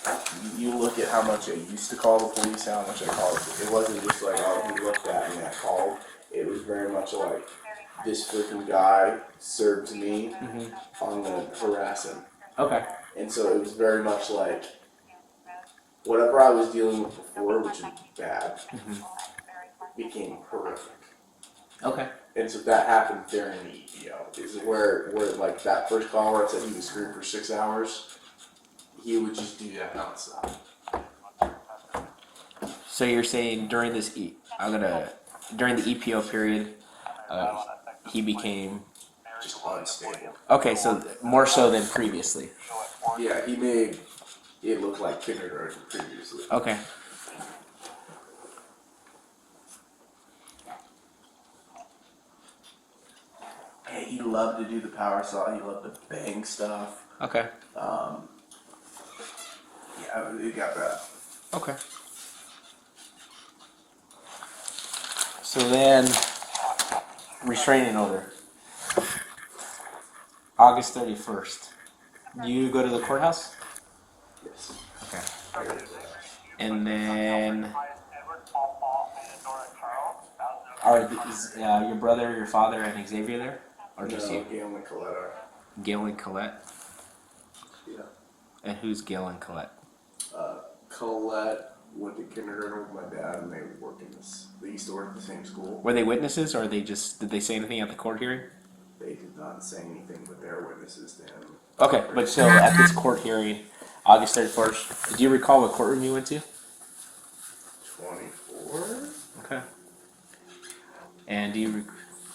you look at how much I used to call the police, how much I called it. It wasn't just like, oh, he looked at me, I called. It was very much like, this freaking guy served me, I'm gonna harass him. Okay. And so it was very much like, whatever I was dealing with before, which is bad, became horrific. Okay. And so that happened during the EPO. Is where like that first call where it said he was screwed for 6 hours, he would just do that nonstop. So you're saying during this during the EPO period, he became Just unstable. okay. So more so than previously. Yeah, he made it look like kindergarten previously. Okay. Hey, he loved to do the power saw. He loved to bang stuff. Okay. Yeah, it got bad. Okay. So then, restraining order. August 31st. You go to the courthouse? Yes. Okay. I got it. And then, are your brother, your father, and Xavier there? Or just you? Gail and Colette are. Gail and Colette? Yeah. And who's Gail and Colette? Colette went to kindergarten with my dad, and they work in this. They used to work at the same school. Were they witnesses, or did they say anything at the court hearing? They did not say anything, but they're witnesses to him. Okay, but so at this court hearing, August 31st, do you recall what courtroom you went to? 24. Okay. And do you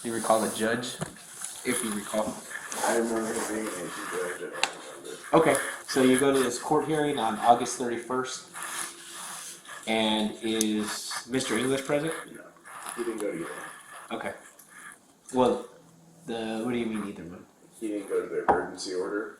recall the judge, if you recall? I remember him being an agent, but I don't remember. Okay, so you go to this court hearing on August 31st, and is Mr. English present? No, he didn't go to either. Okay. Well, what do you mean either one? He didn't go to the emergency order,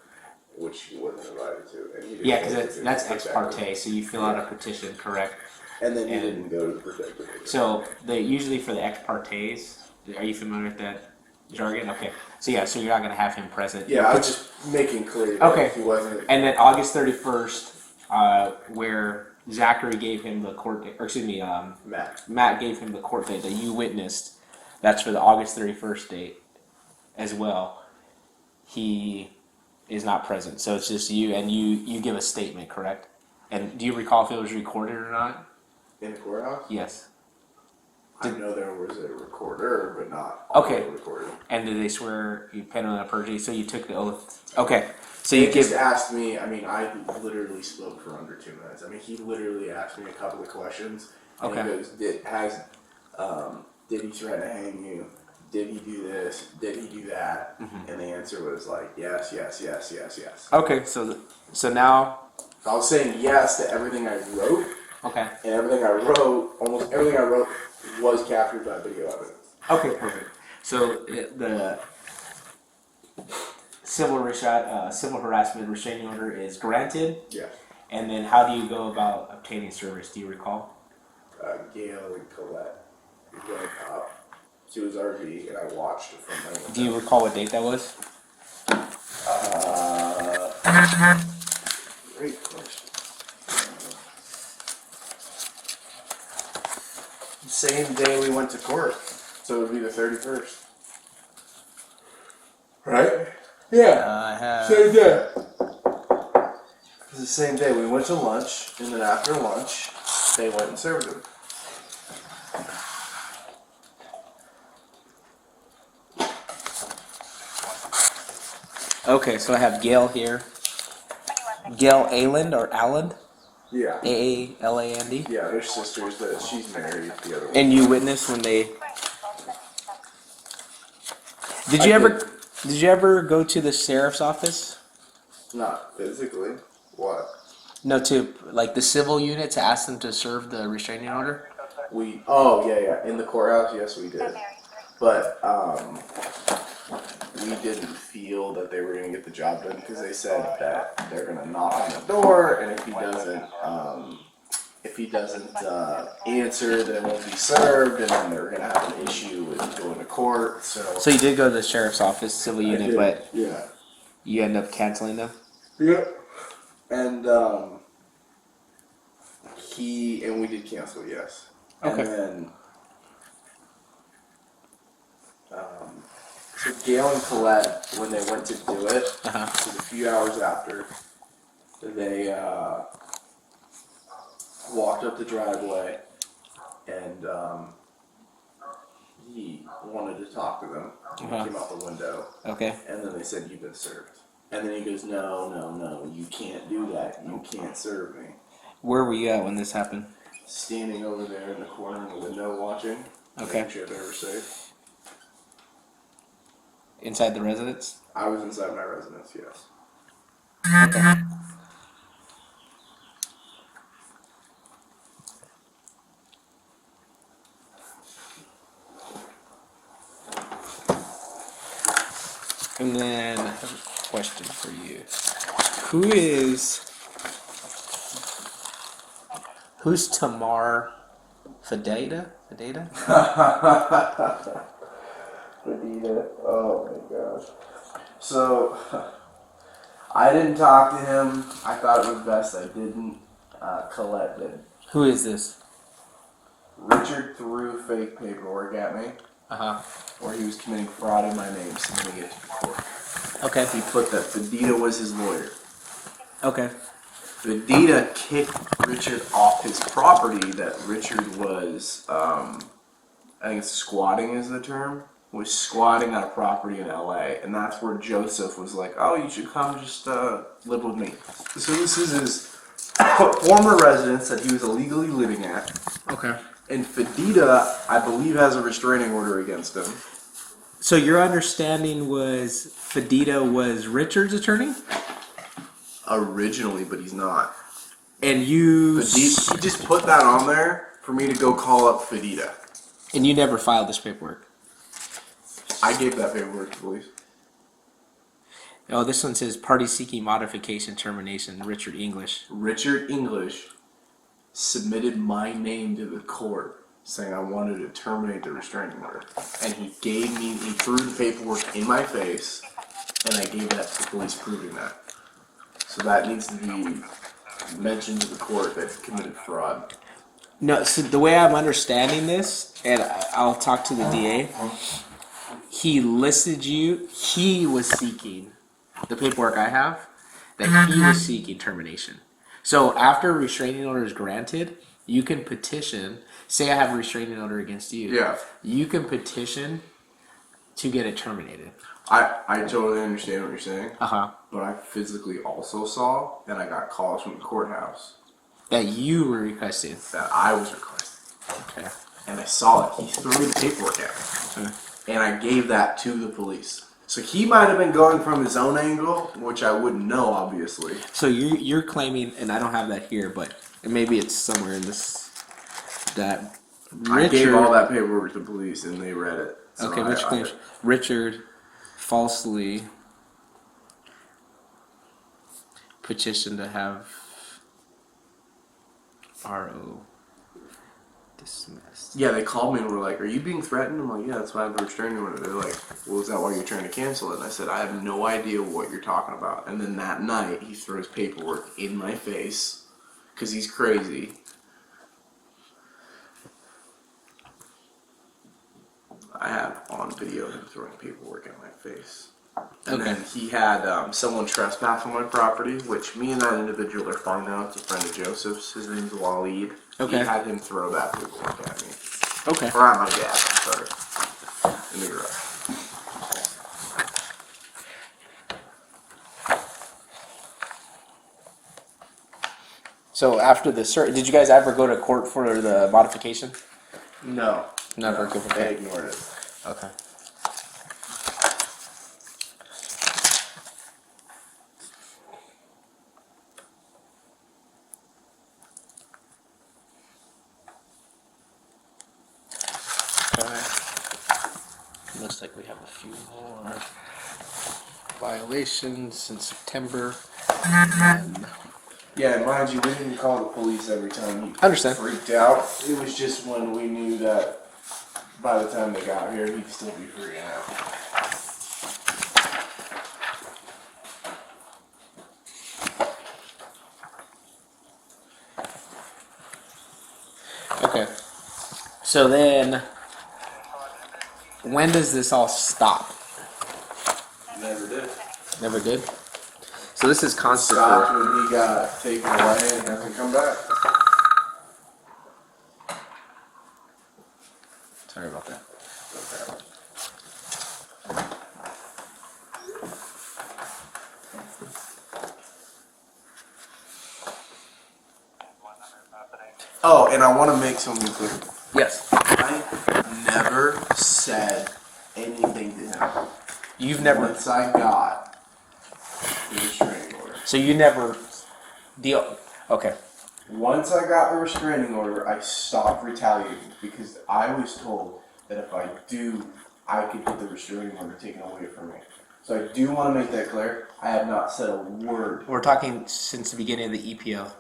which he wasn't invited to, and he didn't. Yeah, because that's ex parte, so you fill out a petition, correct? And then he didn't go to the protective order. So usually for the ex partes, are you familiar with that jargon? Okay. So yeah, so you're not gonna have him present. Yeah, I was just making clear that Okay. he wasn't. And then August 31st, where Zachary gave him the court date, or excuse me, Matt gave him the court date that you witnessed. That's for the August 31st date as well. He is not present, so it's just you, and you give a statement, correct? And do you recall if it was recorded or not? In the courthouse? Yes. I know there was a recorder, but not Okay. recorded. And did they swear you penalty on perjury? So you took the oath. Okay. So He you just give. asked me. I mean, I literally spoke for under 2 minutes. I mean, he literally asked me a couple of questions. And Okay. He goes, did he threaten to hang you? Did he do this? Did he do that? Mm-hmm. And the answer was like, yes, yes, yes, yes, yes. Okay. So now. So I was saying yes to everything I wrote, Okay. and everything I wrote, almost everything I wrote, was captured by video evidence. Okay. Perfect. So the civil harassment restraining order is granted. Yeah. And then how do you go about obtaining service? Do you recall? Gail and Colette went up to his RV, and I watched from my window. Do you recall what date that was? Great question. Same day we went to court, so it would be the 31st. Right? Yeah. I have. Same day. It's the same day. We went to lunch, and then after lunch, they went and served him. Okay, so I have Gail here. Gail Aland or Alland? Yeah. Aaland. Yeah, they're sisters, but she's married. The other one. And you witnessed when they. Did I you ever go to the sheriff's office? Not physically. What? No, to like the civil unit to ask them to serve the restraining order? Oh yeah. In the courthouse, yes, we did. But we didn't feel that they were going to get the job done because they said that they're going to knock on the door, and if he doesn't answer, then it won't be served, and then they're going to have an issue with going to court. So you did go to the sheriff's office, civil unit, but yeah, you end up canceling them? yeah, and we did cancel, yes, and Okay. then. So Gail and Colette, when they went to do it, it was a few hours after, they walked up the driveway, and he wanted to talk to them. He came out the window, Okay. and then they said, "You've been served." And then he goes, "No, you can't do that. You can't serve me." Where were you at when this happened? Standing over there in the corner in the window watching, Okay. making sure they were safe. Inside the residence? I was inside my residence, yes. Okay. And then I have a question for you. Who's Tamar Fadeda? Oh my gosh. So, I didn't talk to him. I thought it was best I didn't. Colette did. Who is this? Richard threw fake paperwork at me where he was committing fraud in my name, submitting it to the court. Okay. He put that Fedita was his lawyer. Okay. Fedita kicked Richard off his property that Richard was, I think it's squatting is the term, was squatting on a property in LA. And that's where Joseph was like, oh, you should come just live with me. So this is his former residence that he was illegally living at. Okay. And Fedita, I believe, has a restraining order against him. So your understanding was Fedita was Richard's attorney? Originally, but he's not. And you... Fedita, he just put that on there for me to go call up Fedita. And you never filed this paperwork? I gave that paperwork to police. Oh, this one says party seeking modification termination, Richard English. Richard English submitted my name to the court saying I wanted to terminate the restraining order. And he threw the paperwork in my face, and I gave that to the police proving that. So that needs to be mentioned to the court that he committed fraud. No, so the way I'm understanding this, and I'll talk to the DA, he listed you, he was seeking, the paperwork I have, that he was seeking termination. So after a restraining order is granted, you can petition, say I have a restraining order against you. Yeah. You can petition to get it terminated. I totally understand what you're saying. Uh-huh. But I physically also saw, and I got calls from the courthouse That you were requesting. that I was requesting. Okay. And I saw it. He threw the paperwork at me. Okay. And I gave that to the police. So he might have been going from his own angle, which I wouldn't know, obviously. So you're claiming, and I don't have that here, but maybe it's somewhere in this, that I gave Richard... all that paperwork to the police, and they read it. So Okay, which claims Richard falsely petitioned to have RO dismissed. Yeah, they called me and were like, "Are you being threatened?" I'm like, "Yeah, that's why I have a restraining order." They're like, "Well, is that why you're trying to cancel it?" And I said, "I have no idea what you're talking about." And then that night, he throws paperwork in my face because he's crazy. I have on video him throwing paperwork in my face. And Okay. then he had someone trespass on my property, which me and that individual are fine now. It's a friend of Joseph's. His name's Waleed. Okay. He had him throw that paperwork at me. Okay. Or at my dad, I'm sorry. In the garage. So after the search, did you guys ever go to court for the modification? No. Never. No, they ignored it. Okay. Looks like we have a few more violations in September. Yeah, and mind you, we didn't call the police every time he Understand. freaked out. It was just when we knew that by the time they got here, he'd still be freaking out. Okay. So then, when does this all stop? Never did. Never did? So this is constant. Stopped when he got taken away and hasn't come back. Sorry about that. Oh, and I want to make something clear. Yes. I never said anything to him. You've never. Once I got the restraining order. So you never deal. Okay. Once I got the restraining order, I stopped retaliating because I was told that if I do, I could get the restraining order taken away from me. So I do want to make that clear. I have not said a word. We're talking since the beginning of the EPO.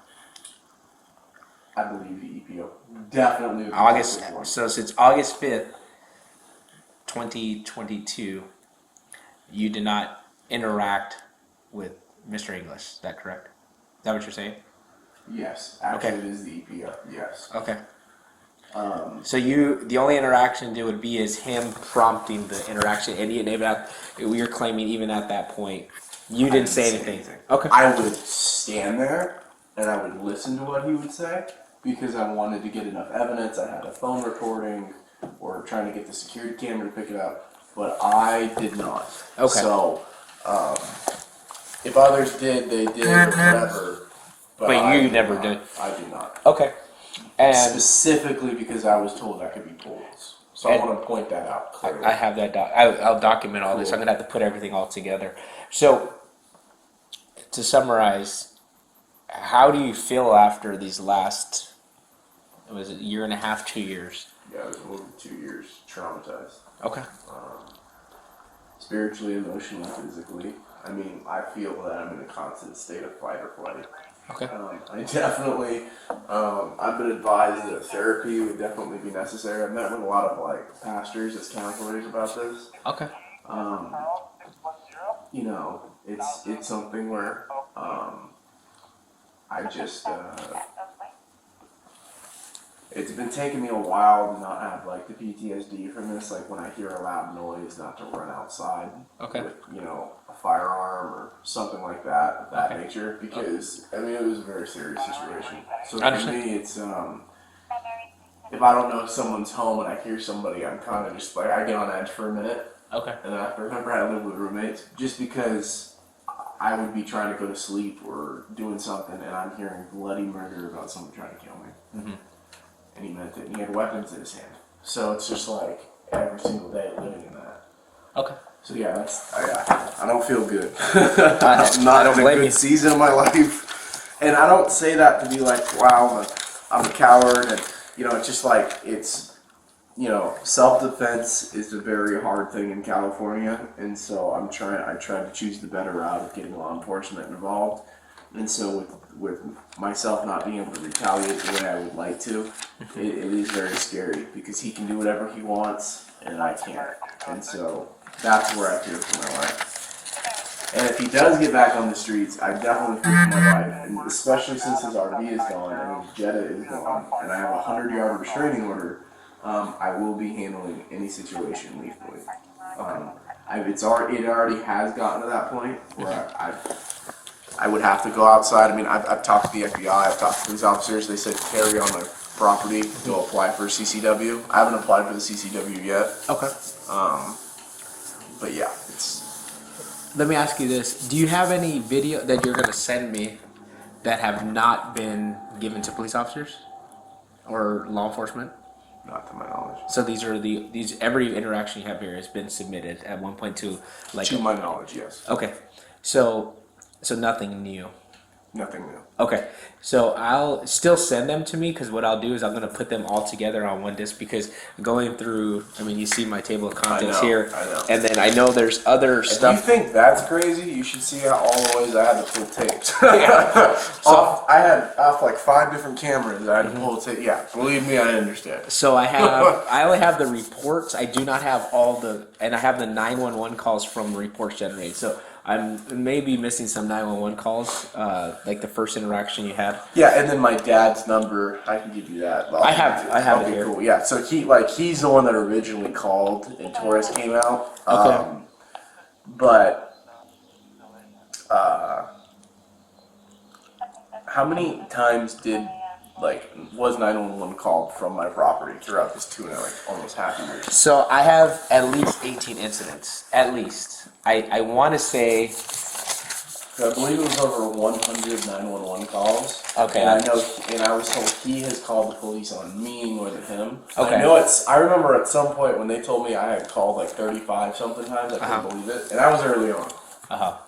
I believe the EPO. Definitely. the August. first one. So since August 5th, 2022, you did not interact with Mr. English. Is that correct? Is that what you're saying? Yes. Actually, Okay. it is the EPO. Yes. Okay. So the only interaction there would be is him prompting the interaction, and you're claiming even at that point, you didn't say anything. Okay. I would stand there and I would listen to what he would say because I wanted to get enough evidence. I had a phone recording or trying to get the security camera to pick it up, but I did not. Okay. So, if others did, they did, or whatever. But I you did never not. did. I did not. Okay. And Specifically because I was told that could be polls. So I And- want to point that out clearly. I have that. I'll document all this. I'm gonna have to put everything all together. So, to summarize, how do you feel after these last? It was a year and a half, 2 years. Yeah, I was over 2 years traumatized. Okay. Spiritually, emotionally, physically. I mean, I feel that I'm in a constant state of fight or flight. Okay. I definitely, I've been advised that therapy would definitely be necessary. I've met with a lot of like pastors as counselors about this. Okay. You know, it's something where I just it's been taking me a while to not have like the PTSD from this. Like when I hear a loud noise, not to run outside Okay. with a firearm or something like that of that Okay. nature. Because I mean it was a very serious situation. So for Understand. me, it's if I don't know someone's home and I hear somebody, I'm kind of just like I get on edge for a minute. Okay. And I remember I lived with roommates just because I would be trying to go to sleep or doing something and I'm hearing bloody murder about someone trying to kill me. Mm-hmm. And he meant it, and he had weapons in his hand. So it's just like every single day living in that. Okay. So yeah, I don't feel good. I I'm not don't in a blame good you. season of my life. And I don't say that to be like, wow, I'm a coward. And, it's just like, self-defense is a very hard thing in California. And so I try to choose the better route of getting law enforcement involved. And so with myself not being able to retaliate the way I would like to, it is very scary because he can do whatever he wants and I can't. And so that's where I fear for my life. And if he does get back on the streets, I definitely fear for my life. And especially since his RV is gone and his Jetta is gone and I have a 100-yard restraining order, I will be handling any situation lethally. It already has gotten to that point where I would have to go outside. I mean, I've talked to the FBI, I've talked to police officers. They said carry on my property, go apply for a CCW. I haven't applied for the CCW yet. Okay. But yeah, Let me ask you this: do you have any video that you're gonna send me that have not been given to police officers or law enforcement? not to my knowledge. So these are these every interaction you have here has been submitted at one point to like. To my knowledge, yes. Okay, so nothing new. Nothing new. Okay, so I'll still send them to me because what I'll do is I'm going to put them all together on one disc because going through, I mean, you see my table of contents here, I know. and then I know there's other If you stuff. think that's crazy, you should see how all the ways I had to pull tapes. So- I had off like 5 different cameras. I had to pull tape. Yeah, believe me, I understand. So I only have the reports. I do not have and I have the 911 calls from reports generated. So I'm maybe missing some 911 calls, like the first interaction you had. Yeah, and then my dad's number, I can give you that. I have it Okay, here. cool. Yeah, so he's the one that originally called and Torres came out. Okay. But how many times was 911 called from my property throughout this almost half a year? So I have at least 18 incidents. At least. I want to say. I believe it was over 100 911 calls. Okay. And I was told he has called the police on me more than him. Okay. I remember at some point when they told me I had called like 35 something times, I couldn't believe it. And that was early on.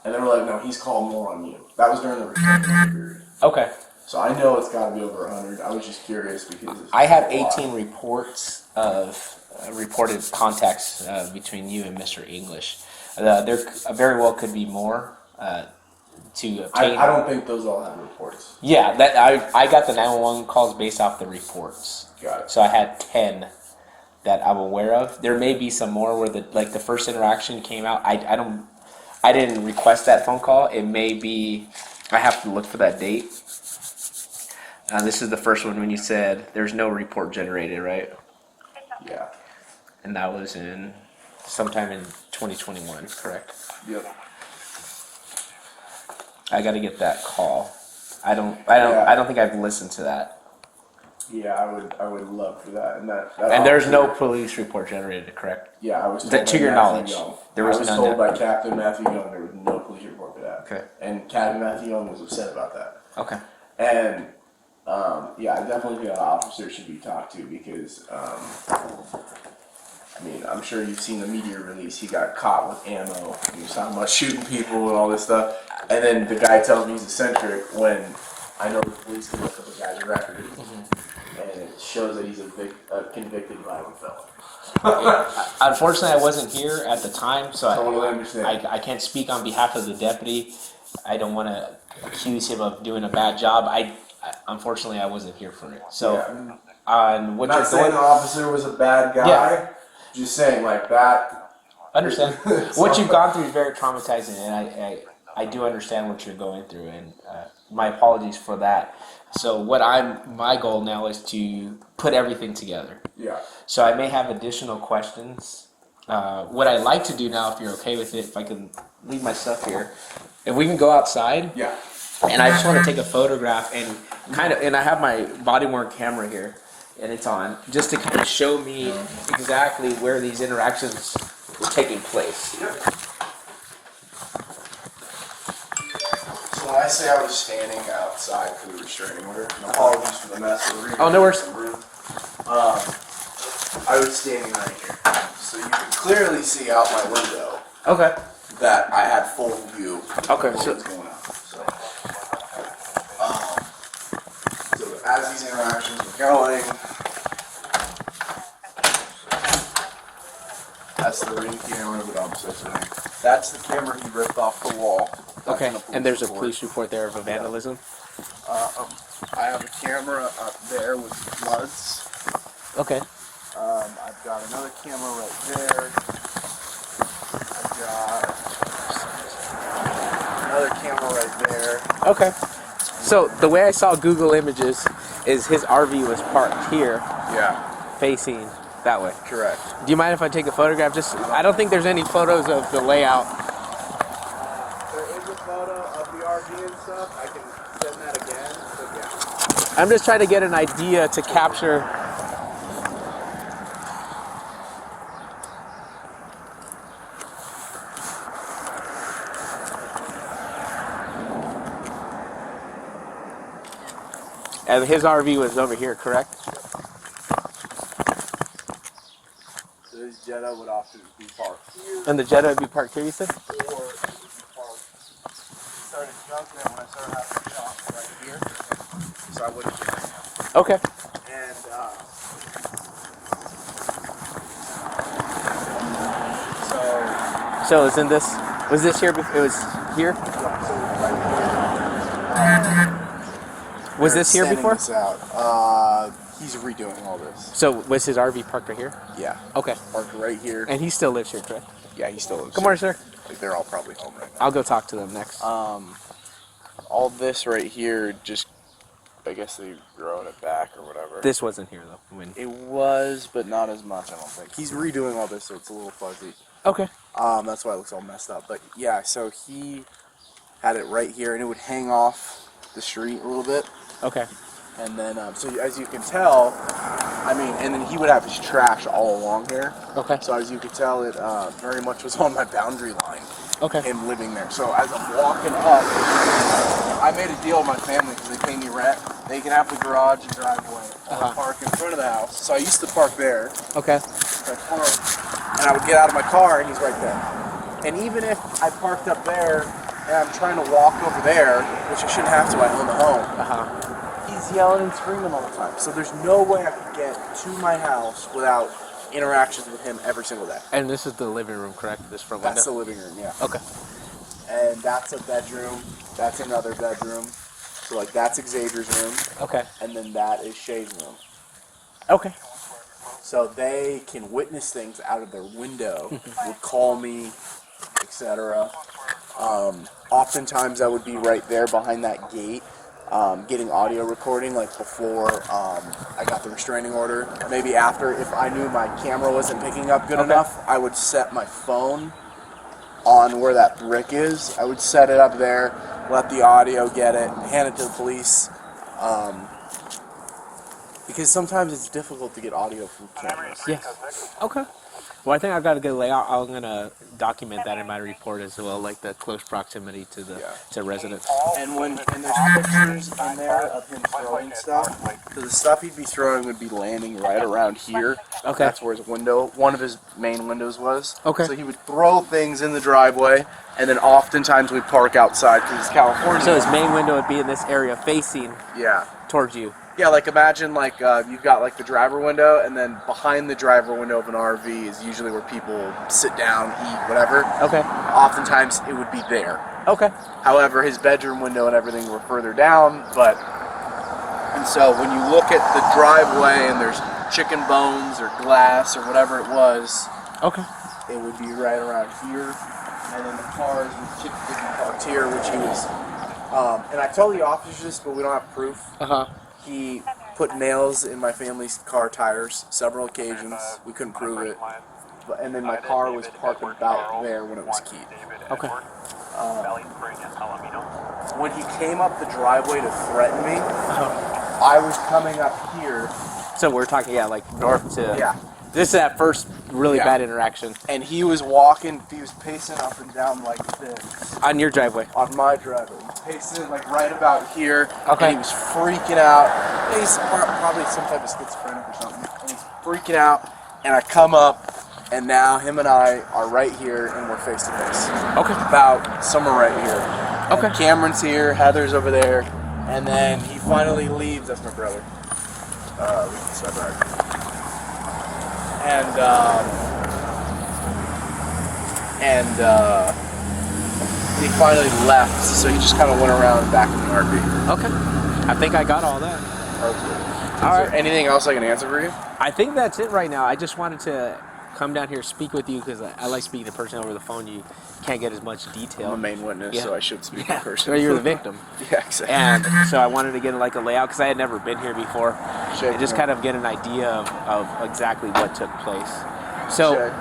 And they were like, no, he's called more on you. That was during the restraining period. Okay. So I know it's got to be over 100. I was just curious because I have 18 reports of reported contacts between you and Mr. English. There very well could be more to obtain. I don't think those all have reports. Yeah, that I got the 911 calls based off the reports. Got it. So I had 10 that I'm aware of. There may be some more where the first interaction came out. I didn't request that phone call. It may be. I have to look for that date. This is the first one when you said there's no report generated, right? Yeah. And that was in sometime in 2021, correct? Yep. I got to get that call. I don't think I've listened to that. Yeah, I would love for that. And that And there's no officer- police report generated, correct? Yeah, I was told That, to by your Matthew knowledge, Young. there was I was none told there. by Captain Matthew Young there was no police report for that. Okay. And Captain Matthew Young was upset about that. Okay. And yeah, I definitely think an officer should be talked to because I mean, I'm sure you've seen the media release. He got caught with ammo. He was talking about shooting people and all this stuff. And then the guy tells me he's eccentric when I know the police can look up a guy's record. And it shows that he's a convicted violent felon. Unfortunately, I wasn't here at the time, so Totally understand. I can't speak on behalf of the deputy. I don't want to accuse him of doing a bad job. Unfortunately, I wasn't here for it. So, Yeah. on what I'm you're not saying going, the officer was a bad guy. Yeah. Just saying, like, that. understand what you've gone through is very traumatizing, and I do understand what you're going through, and my apologies for that. So, my goal now is to put everything together. Yeah. So I may have additional questions. What I'd like to do now, if you're okay with it, if I can leave my stuff here, if we can go outside, Yeah. and I just want to take a photograph and and I have my body worn camera here, and it's on, just to kind of show me exactly where these interactions were taking place. So when I say I was standing outside for the restraining order, and apologies for the mess. Oh, no worries. I was standing right here, so you can clearly see out my window Okay. that I had full view Okay, of what so- was going on. So as these interactions were going, that's the ring camera, but opposite to me. That's the camera he ripped off the wall. That's Okay. in a police And there's a report. police report there of a vandalism. I have a camera up there with floods. Okay. I've got another camera right there. I've got another camera right there. Okay. So the way I saw Google Images is his RV was parked here, Yeah, facing that way. correct. Do you mind if I take a photograph? I don't think there's any photos of the layout. There is a photo of the RV and stuff. I can send that again, but yeah. I'm just trying to get an idea to capture. And his RV was over here, correct? So this Jetta would often be parked here, And the Jetta would be parked here, you said? or it would be parked. Started junking it when I started having a shop right here, so I wouldn't get it. Okay. And So it's in this. Was this here? It was here. Was this here before? This out. He's redoing all this. So was his RV parked right here? Yeah. Okay. Parked right here. And he still lives here, correct? Yeah, he still lives. Good morning, sir. Like, they're all probably home right now. I'll go talk to them next. All this right here, just I guess they growing it back or whatever. This wasn't here though. It was, but not as much. I don't think. He's redoing all this, so it's a little fuzzy. Okay. That's why it looks all messed up. But yeah, so he had it right here, and it would hang off the street a little bit. Okay. And then, so as you can tell, I mean, and then he would have his trash all along here. Okay. So as you could tell, it very much was on my boundary line. Okay. Him living there. So as I'm walking up, I made a deal with my family because they pay me rent. They can have the garage and driveway. I'll park in front of the house. So I used to park there. Okay. I parked, and I would get out of my car, and he's right there. And even if I parked up there, and I'm trying to walk over there, which I shouldn't have to, I own the home. He's yelling and screaming all the time. So there's no way I could get to my house without interactions with him every single day. And this is the living room, correct? This front window? That's the living room, yeah. Okay. And that's a bedroom. That's another bedroom. So like that's Xavier's room, Okay. and then that is Shay's room. Okay. So they can witness things out of their window, would call me, etc. Oftentimes I would be right there behind that gate, getting audio recording, like before I got the restraining order. Maybe after, if I knew my camera wasn't picking up good enough, I would set my phone on where that brick is. I would set it up there, let the audio get it, hand it to the police. Because sometimes it's difficult to get audio from cameras. Yes. Okay. Well, I think I've got a good layout. I'm gonna document that in my report as well, like the close proximity to the to residents. And there's pictures in there of him throwing stuff. So the stuff he'd be throwing would be landing right around here. Okay. That's where his window, one of his main windows was. Okay. So he would throw things in the driveway, and then oftentimes we'd park outside because it's California. So his main window would be in this area facing Yeah. towards you. Yeah, like imagine like you've got like the driver window, and then behind the driver window of an RV is usually where people sit down, eat, whatever. Okay. Oftentimes it would be there. Okay. However, his bedroom window and everything were further down, and so when you look at the driveway and there's chicken bones or glass or whatever it was, Okay. it would be right around here, and then the cars would typically be parked here, which he was. And I told the officers this, but we don't have proof. Uh-huh. He put nails in my family's car tires several occasions. We couldn't prove it. And then my car was parked about there when it was keyed. Okay. When he came up the driveway to threaten me, Uh-huh. I was coming up here. So we're talking, like north to... Yeah. This is that first really Yeah. bad interaction. And he was pacing up and down like this. On your driveway? On my driveway. He was pacing like right about here. Okay. And he was freaking out. He's probably some type of schizophrenic or something. And he's freaking out. And I come up, and now him and I are right here, and we're face to face. Okay. About somewhere right here. Okay. And Cameron's here, Heather's over there, and then he finally leaves. That's my brother. That's my brother. And he finally left, so he just kind of went around back in the RV. Okay. I think I got all that. Is All there right. anything else I can answer for you? I think that's it right now. I just wanted to come down here, speak with you, because I like speaking to a person over the phone. You can't get as much detail. I'm a main witness, Yeah. so I should speak Yeah. in person. So you're the victim. Yeah, exactly. And so I wanted to get like a layout, because I had never been here before, Shay, and just come kind of get an idea of exactly what took place. So, Shay.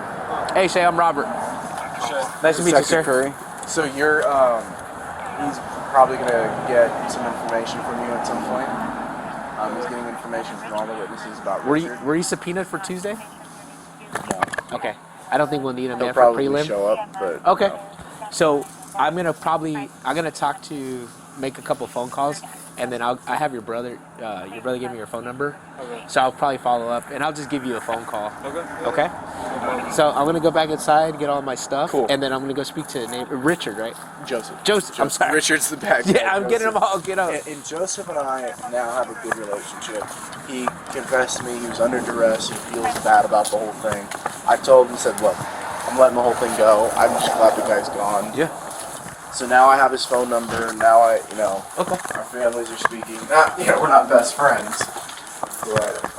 hey Shay, I'm Robert. Nice to meet you, Zachary sir. Curry. So you're, he's probably gonna get some information from you at some point. He's getting information from all the witnesses about Richard. Were you subpoenaed for Tuesday? No. Okay. I don't think we'll need a He'll man for probably prelim. show up, but Okay. no. So I'm gonna make a couple phone calls, and then I have your brother. Your brother gave me your phone number, so I'll probably follow up, and I'll just give you a phone call. Okay. So I'm gonna go back inside, get all my stuff, Cool. and then I'm gonna go speak to Richard, right? Joseph. I'm sorry. Richard's the bad guy. Yeah, I'm getting them all. Get up. And Joseph and I now have a good relationship. He confessed to me he was under duress. He feels bad about the whole thing. I told him, said, look, I'm letting the whole thing go. I'm just glad the guy's gone. Yeah. So now I have his phone number. Now Okay. our families are speaking. We're not best friends, but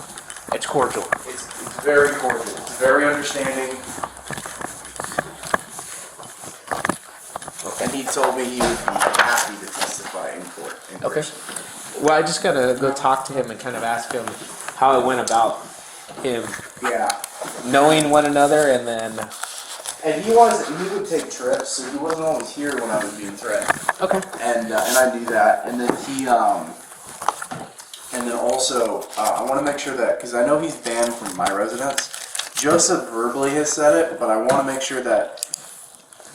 It's cordial. it's very cordial. It's very understanding. And he told me he would be happy to testify in court. In Okay. person. Well, I just gotta go talk to him and kind of ask him how it went about him Yeah. knowing one another, and then. And he would take trips, so he wasn't always here when I was being threatened. Okay. And I do that. And then and then also, I want to make sure that, because I know he's banned from my residence. Joseph verbally has said it, but I want to make sure that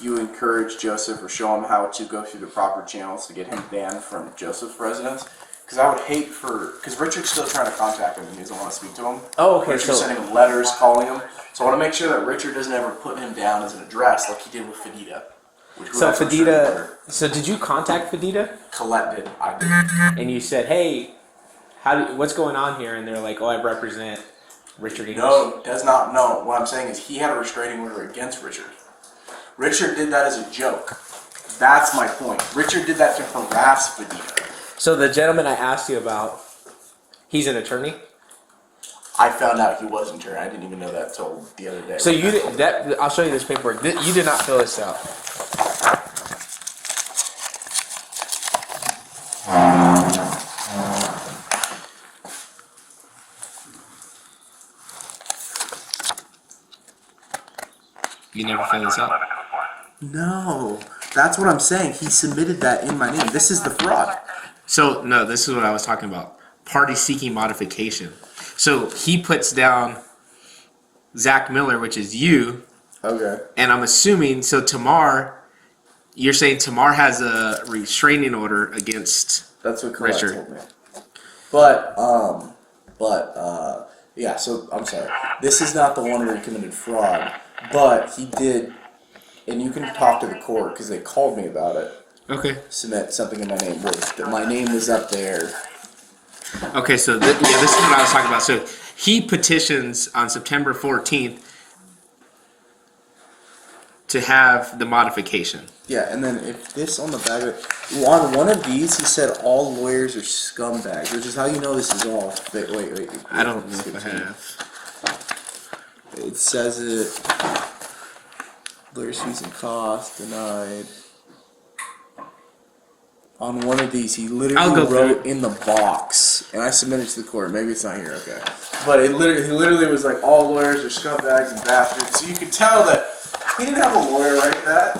you encourage Joseph or show him how to go through the proper channels to get him banned from Joseph's residence. Because I would hate because Richard's still trying to contact him and he doesn't want to speak to him. Oh, okay. Richard's sending him letters, calling him. So I want to make sure that Richard doesn't ever put him down as an address like he did with Fedita. So Fedita. So did you contact Fedita? Colette did. I did. And you said, "Hey, what's going on here?" And they're like, "Oh, I represent Richard English." No, does not know. What I'm saying is he had a restraining order against Richard. Richard did that as a joke. That's my point. Richard did that to harass Fedita. So the gentleman I asked you about, he's an attorney. I found out he was an attorney. I didn't even know that until the other day. So you did that. I'll show you this paperwork. You did not fill this out. You never fill this out. No. That's what I'm saying. He submitted that in my name. This is the fraud. So no, this is what I was talking about. Party seeking modification. So he puts down Zach Miller, which is you, Okay. and I'm assuming so. Tamar, you're saying Tamar has a restraining order against. That's what Colette Richard. told me. But yeah. So I'm sorry. This is not the one where he committed fraud, but he did, and you can talk to the court because they called me about it. Okay. Submit something in my name. That my name was up there. Okay, so this is what I was talking about. So he petitions on September 14th to have the modification. Yeah, and then if this on the back of it, on one of these, he said all lawyers are scumbags, which is how you know this is all. Wait. I don't know if I have. It says it. Lawyers' fees and costs denied. On one of these, he I'll literally go through wrote in the box, and I submitted it to the court. Maybe it's not here, okay. But he literally was like, all lawyers are scumbags and bastards. So you could tell that he didn't have a lawyer write that.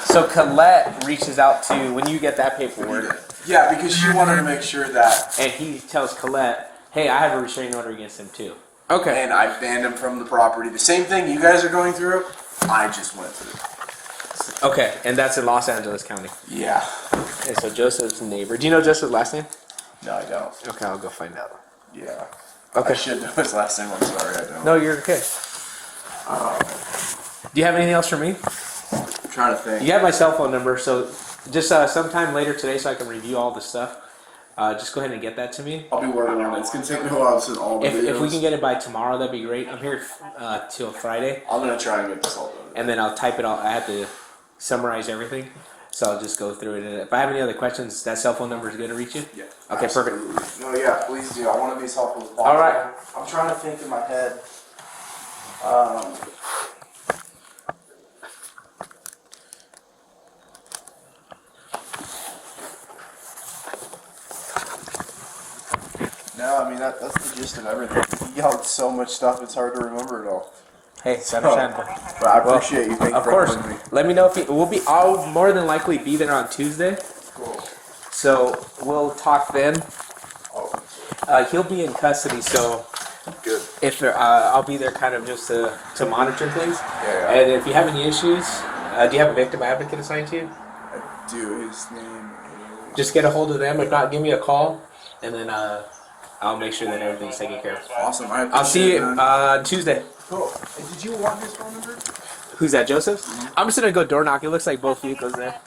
So Colette reaches out to, when you get that paperwork, Yeah, because she wanted to make sure that. and he tells Colette, hey, I have a restraining order against him too. Okay. And I banned him from the property. The same thing you guys are going through, I just went through. Okay, and that's in Los Angeles County. Yeah. And so Joseph's neighbor. Do you know Joseph's last name? No, I don't. Okay, I'll go find out. Yeah. Okay. I should know his last name. I'm sorry, I don't. No, you're okay. Do you have anything else for me? I'm trying to think. You have my cell phone number, so just sometime later today so I can review all the stuff. Just go ahead and get that to me. I'll be working on it. It's going to take me a while to send all the videos. If we can get it by tomorrow, that'd be great. I'm here till Friday, I'm going to try and get this all done. and then I'll type it all. I have to summarize everything, so I'll just go through it. And if I have any other questions, that cell phone number is good to reach you? Yeah. Okay, absolutely. perfect. No, yeah, please do. I want to be as helpful as possible. All right. I'm trying to think in my head. No, I mean, that's the gist of everything. You yelled so much stuff, it's hard to remember it all. Hey, it's understandable. But I appreciate you. Thank you Of for course. helping me. Let me know if I'll more than likely be there on Tuesday, Cool. so we'll talk then. Oh, He'll be in custody, so good. if there, I'll be there kind of just to monitor things. Yeah. And if you have any issues, do you have a victim advocate assigned to you? I do. His name is... Just get a hold of them. If not, give me a call, and then I'll make sure that everything's taken care of. Awesome. I'll see you Tuesday. Cool. And did you want his phone number? Who's that, Joseph? I'm just gonna go door knock. It looks like both vehicles there.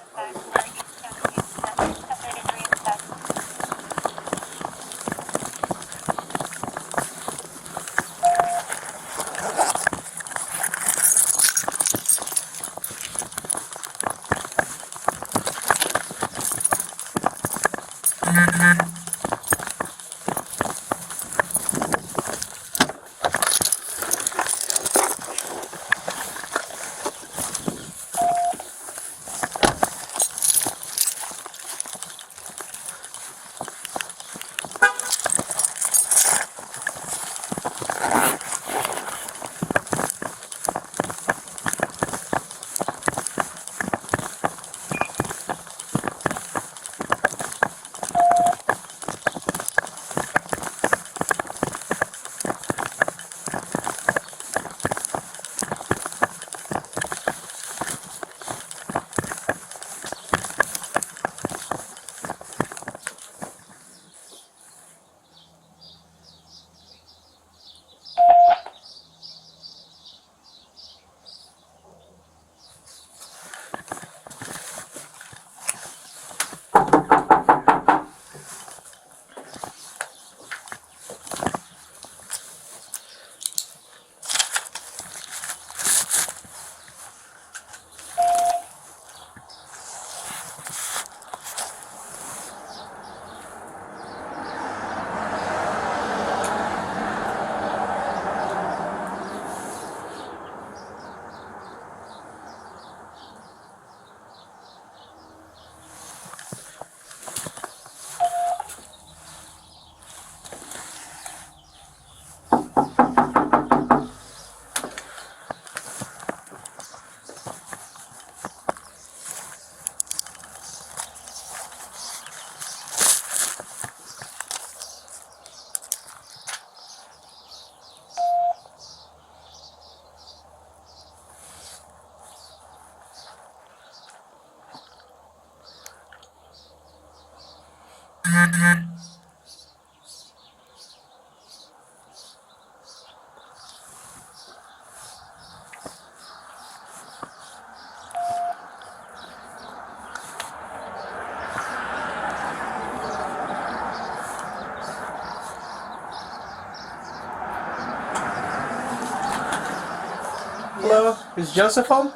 Hello, is Joseph home?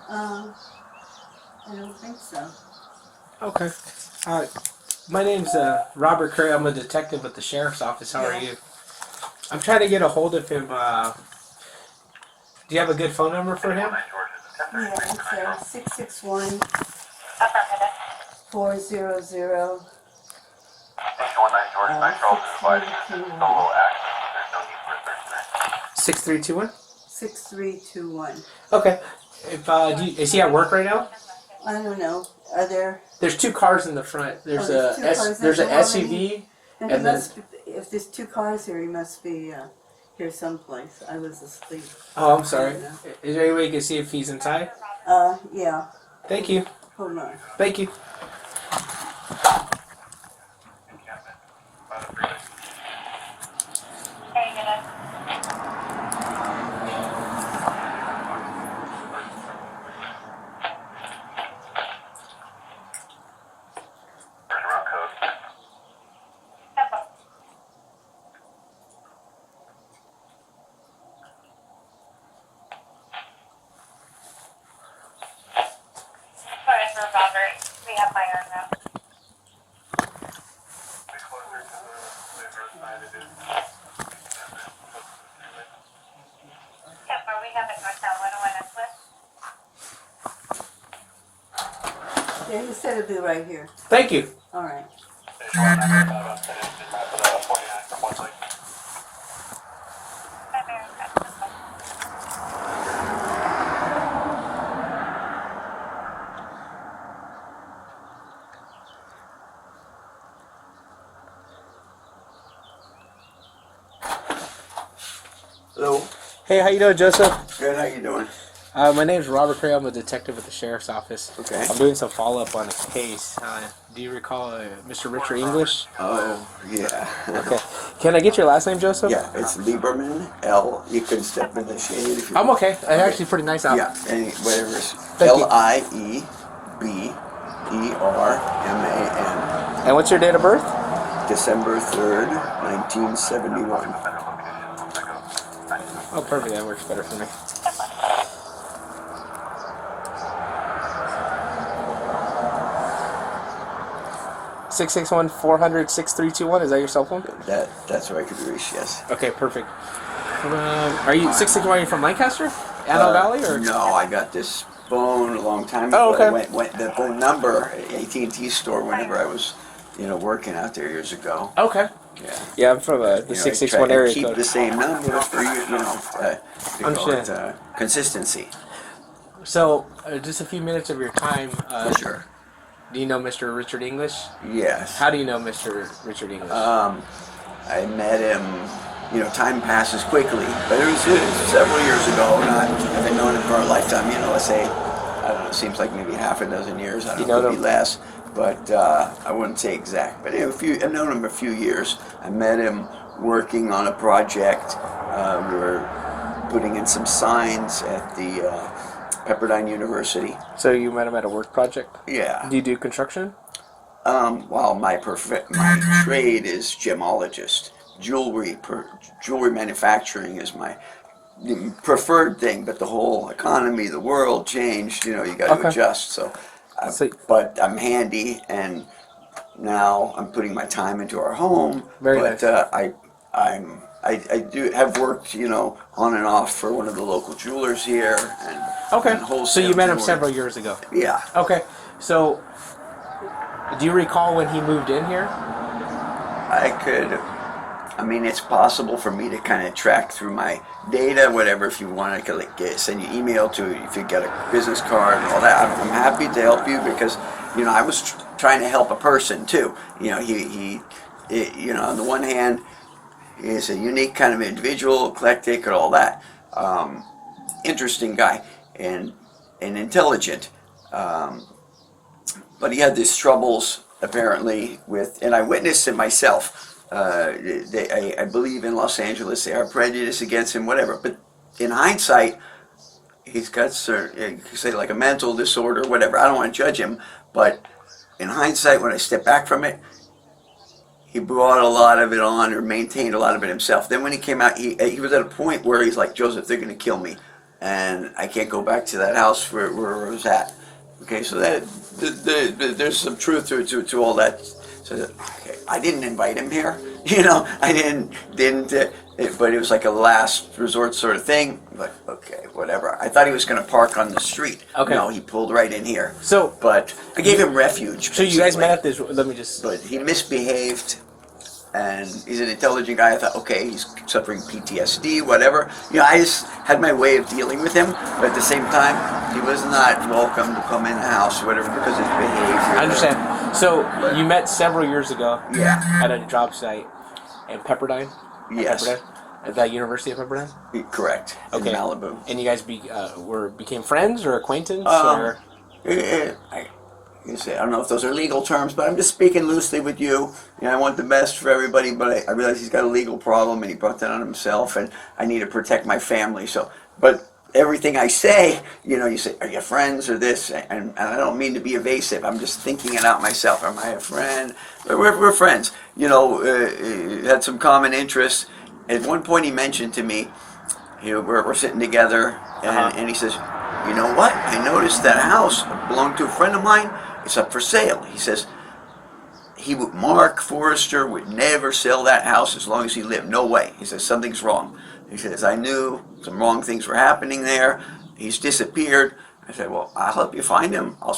I don't think so. Okay. My name's Robert Curry. I'm a detective at the sheriff's office. How are Yeah. you? I'm trying to get a hold of him. Do you have a good phone number for him? Yeah, it's 661 Affirmative. 400 6321. 6321. Okay. If is he at work right now? I don't know. Are there? There's two cars in the front. There's there's two cars there's in an the morning. SUV. And And he then- must be, if there's two cars here, he must be here someplace. I was asleep. Oh, I'm sorry. Yeah. Is there any way you can see if he's inside? Yeah. Thank you. Hold on. Thank you. Hey, you gonna? Sorry, Sir Robert. We have fire now. Kemper, we have it Northtown 101 West. Yeah, he said it'd be right here. Thank you. All right. Hello. Hey, how you doing, Joseph? Good. How you doing? My name's Robert Curry. I'm a detective at the sheriff's office. Okay. I'm doing some follow-up on a case. Do you recall Mr. Richard English? Oh, yeah. Okay. Can I get your last name, Joseph? Yeah, it's Lieberman. L. You can step in the shade if you I'm want. okay. It's actually pretty nice out. Yeah, any, whatever. Thank you. Lieberman. And what's your date of birth? December 3rd, 1971. Oh, perfect. That works better for me. Six 400-6321. Is that your cell phone? That's where I could reach, yes. Okay, perfect. Are you 661? Are you from Lancaster, Antelope Valley, or? No, I got this phone a long time ago. Oh, okay. I went the number at AT&T store whenever I was, working out there years ago. Okay. Yeah. Yeah, I'm from the You know, 661 I try to area keep code. the same number for Understand. consistency. So, just a few minutes of your time. For sure. Do you know Mr. Richard English? Yes. How do you know Mr. Richard English? I met him. Time passes quickly, but it was several years ago. I've been knowing him for a lifetime. Let's say, I don't know. It seems like maybe half a dozen years. I don't know, could be less, but I wouldn't say exact. But I've known him a few years. I met him working on a project. We were putting in some signs at the Pepperdine University. So you met him at a work project? Yeah. Do you do construction? Well, my trade is gemologist. Jewelry manufacturing is my preferred thing, but the whole economy, the world changed. You got to adjust. So, but I'm handy, and now I'm putting my time into our home. Very but nice. I do have worked, on and off for one of the local jewelers here, and Okay. and So wholesale you met him jewelry. several years ago. Yeah. Okay. So, do you recall when he moved in here? It's possible for me to kind of track through my data, whatever. If you want, I could send you email to if you get a business card and all that. I'm happy to help you because, I was trying to help a person too. On the one hand, he's a unique kind of individual, eclectic and all that. Interesting guy and intelligent. But he had these troubles apparently and I witnessed it myself. I believe in Los Angeles they are prejudiced against him, whatever. But in hindsight, he's got certain, you could say like a mental disorder, whatever. I don't want to judge him, but in hindsight, when I step back from it, he brought a lot of it on, or maintained a lot of it himself. Then when he came out, he was at a point where he's like, Joseph, they're going to kill me, and I can't go back to that house where I was at. Okay, so that there's some truth to all that. So okay, I didn't invite him here, I didn't. But it was like a last resort sort of thing. But okay, whatever. I thought he was going to park on the street. Okay. No, he pulled right in here. So, but I gave him refuge. So you guys basically. met at this. Let me just. But he misbehaved, and he's an intelligent guy. I thought, okay, he's suffering PTSD, whatever. I just had my way of dealing with him. But at the same time, he was not welcome to come in the house or whatever because of his behavior. I understand. So you met several years ago. Yeah. At a job site in Pepperdine. Yes. Pepperdine? At the University of Pepperdine. Correct. Okay. In Malibu. And you guys became friends or acquaintance or? I don't know if those are legal terms, but I'm just speaking loosely with you. I want the best for everybody, but I realize he's got a legal problem and he brought that on himself, and I need to protect my family. So, but everything I say, you say, are you friends or this? And I don't mean to be evasive. I'm just thinking it out myself. Am I a friend? We're friends. Had some common interests. At one point he mentioned to me, we're sitting together, and he says, you know what? I noticed that house belonged to a friend of mine. It's up for sale. He says, Mark Forrester would never sell that house as long as he lived. No way. He says, something's wrong. He says, I knew some wrong things were happening there. He's disappeared. I said, well, I'll help you find him. I'll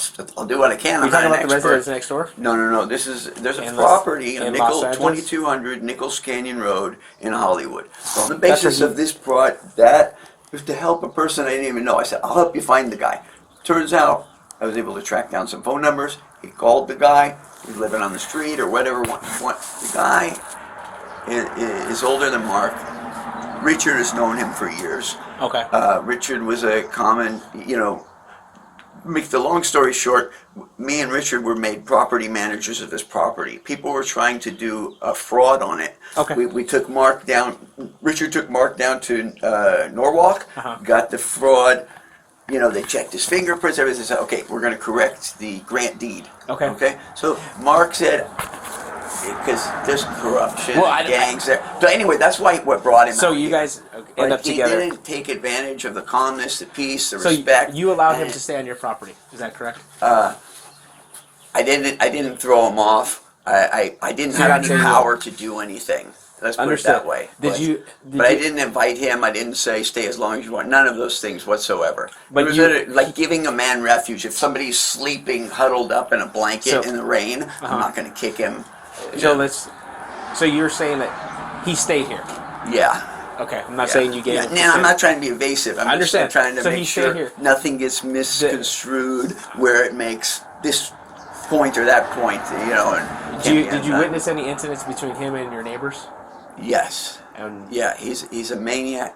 do what I can. Are you talking about the residence next door? No. There's a property on Los Angeles? 2200 Nichols Canyon Road in Hollywood. So on the basis of this that was to help a person I didn't even know. I said, I'll help you find the guy. Turns out I was able to track down some phone numbers. He called the guy. He's living on the street or whatever. The guy is older than Mark. Richard has known him for years. Okay. Richard was a common, make the long story short, me and Richard were made property managers of this property. People were trying to do a fraud on it. Okay. We took Mark down, Richard took Mark down to Norwalk, got the fraud, they checked his fingerprints, everything. Said, okay, we're going to correct the grant deed. Okay. So Mark said, because there's corruption, gangs there. So anyway, that's what brought him out. So you guys end up together. He didn't take advantage of the calmness, the peace, the respect. So you allowed him to stay on your property. Is that correct? I didn't throw him off. I didn't have any power to do anything. Let's put it that way. But I didn't invite him. I didn't say stay as long as you want. None of those things whatsoever. But it was like giving a man refuge. If somebody's sleeping huddled up in a blanket in the rain, I'm not going to kick him. So you're saying that he stayed here? Yeah. Okay, I'm not saying you gave him. I'm not trying to be evasive. I'm just trying to make sure nothing gets misconstrued where it makes this point or that point. Did you witness any incidents between him and your neighbors? Yes. He's a maniac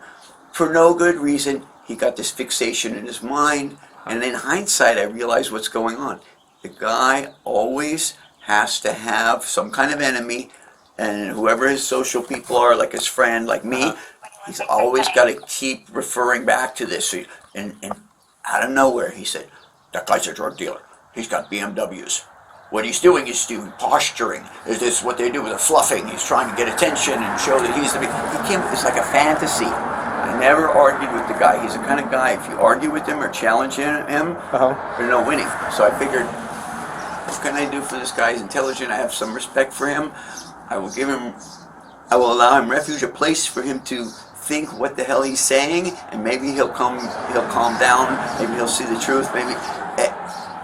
for no good reason. He got this fixation in his mind, and in hindsight, I realized what's going on. The guy always has to have some kind of enemy, and whoever his social people are, like his friend, like me, he's always got to keep referring back to this. And out of nowhere, he said, that guy's a drug dealer. He's got BMWs. What he's doing is posturing. Is this what they do? They're fluffing. He's trying to get attention and show that he's the big. It's like a fantasy. I never argued with the guy. He's the kind of guy, if you argue with him or challenge him, there's no winning. So I figured, what can I do for this guy? He's intelligent. I have some respect for him. I will allow him refuge, a place for him to think what the hell he's saying, and maybe he'll calm down. Maybe he'll see the truth.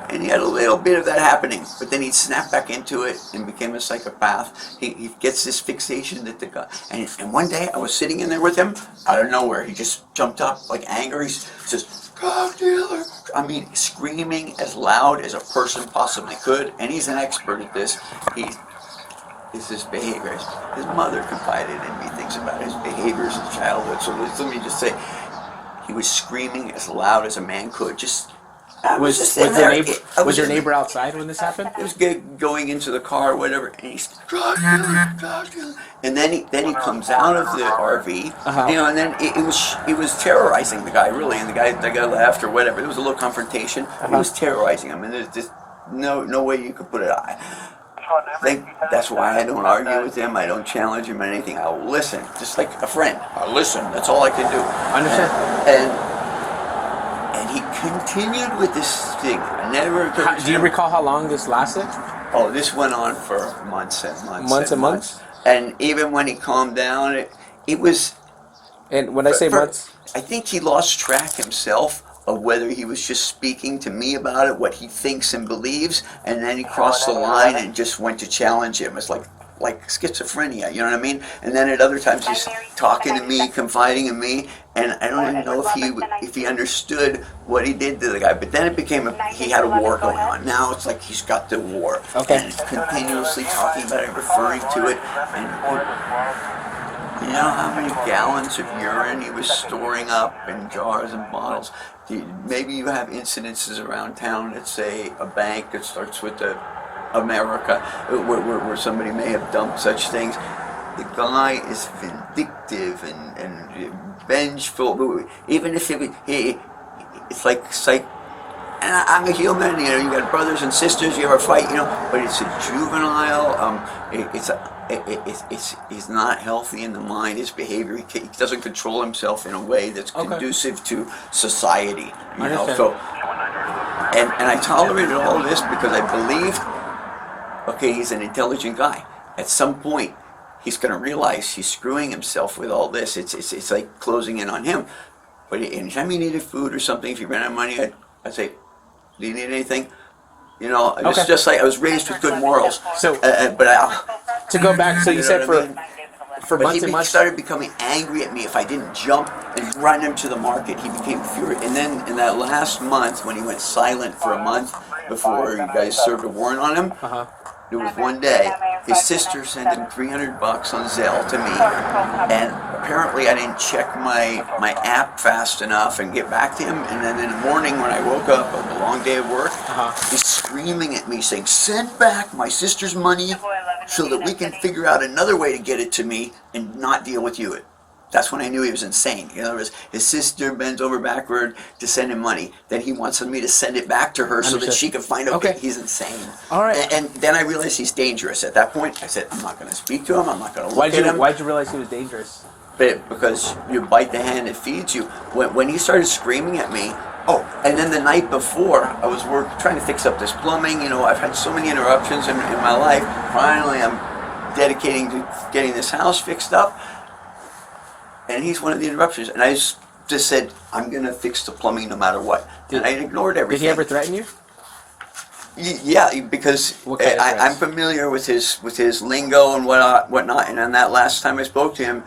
And he had a little bit of that happening, but then he'd snap back into it and became a psychopath. He gets this fixation that the guy. And one day I was sitting in there with him, out of nowhere, he just jumped up like angry. He says, "Drug dealer!" I mean, screaming as loud as a person possibly could. And he's an expert at this. It's his behavior. His mother confided in me things about his behaviors in childhood. So let me just say, he was screaming as loud as a man could. I was just in was there. was your neighbor outside when this happened? He was going into the car or whatever, and he's drug dealer. And then he comes out of the RV, and then it was terrorizing the guy really, and the guy left or whatever. There was a little confrontation. He was terrorizing him, and there's just no way you could put it. I think that's why I don't argue with him. I don't challenge him or anything. I'll listen, just like a friend. I'll listen. That's all I can do. Understand. And he continued with this thing. I never. Do you recall how long this lasted? Oh, this went on for months and months. Months and months? And even when he calmed down, it was. And when I say months, I think he lost track himself of whether he was just speaking to me about it, what he thinks and believes, and then he crossed the line and just went to challenge him. It's like schizophrenia, you know what I mean? And then at other times he's talking to me, confiding in me, and I don't even know if he understood what he did to the guy. But then it became he had a war going on. Now it's like he's got the war, and he's continuously talking about it, referring to it, and you know how many gallons of urine he was storing up in jars and bottles. Maybe you have incidences around town that say a bank that starts with the America, where somebody may have dumped such things. The guy is vindictive and vengeful. Even if it's like and I'm a human. You know, you got brothers and sisters. You ever fight? You know, but it's a juvenile. He's not healthy in the mind. His behavior. He doesn't control himself in a way that's conducive to society. You know, so and I tolerated all this because I believed. Okay, he's an intelligent guy. At some point, he's going to realize he's screwing himself with all this. It's like closing in on him. But anytime he needed food or something, if he ran out of money, I'd say, "Do you need anything?" You know, it's just like I was raised with good morals. So, to go back, so you said for months and months. He started becoming angry at me if I didn't jump and run him to the market. He became furious. And then in that last month, when he went silent for a month before you guys served a warrant on him, there was one day his sister sent him $300 on Zelle to me, and apparently I didn't check my app fast enough and get back to him. And then in the morning when I woke up on a long day of work, he's screaming at me saying, "Send back my sister's money so that we can figure out another way to get it to me and not deal with you." That's when I knew he was insane. In other words, his sister bends over backward to send him money. Then he wants me to send it back to her so that she can find out that he's insane. All right. And then I realized he's dangerous. At that point, I said, I'm not going to speak to him. I'm not going to look at him. Why'd you realize he was dangerous? Because you bite the hand that feeds you. When he started screaming at me, and then the night before, I was trying to fix up this plumbing. You know, I've had so many interruptions in my life. Finally, I'm dedicating to getting this house fixed up. And he's one of the interruptions. And I just said, I'm going to fix the plumbing no matter what. And I ignored everything. Did he ever threaten you? Yeah, because I'm familiar with his lingo and whatnot. And on that last time I spoke to him,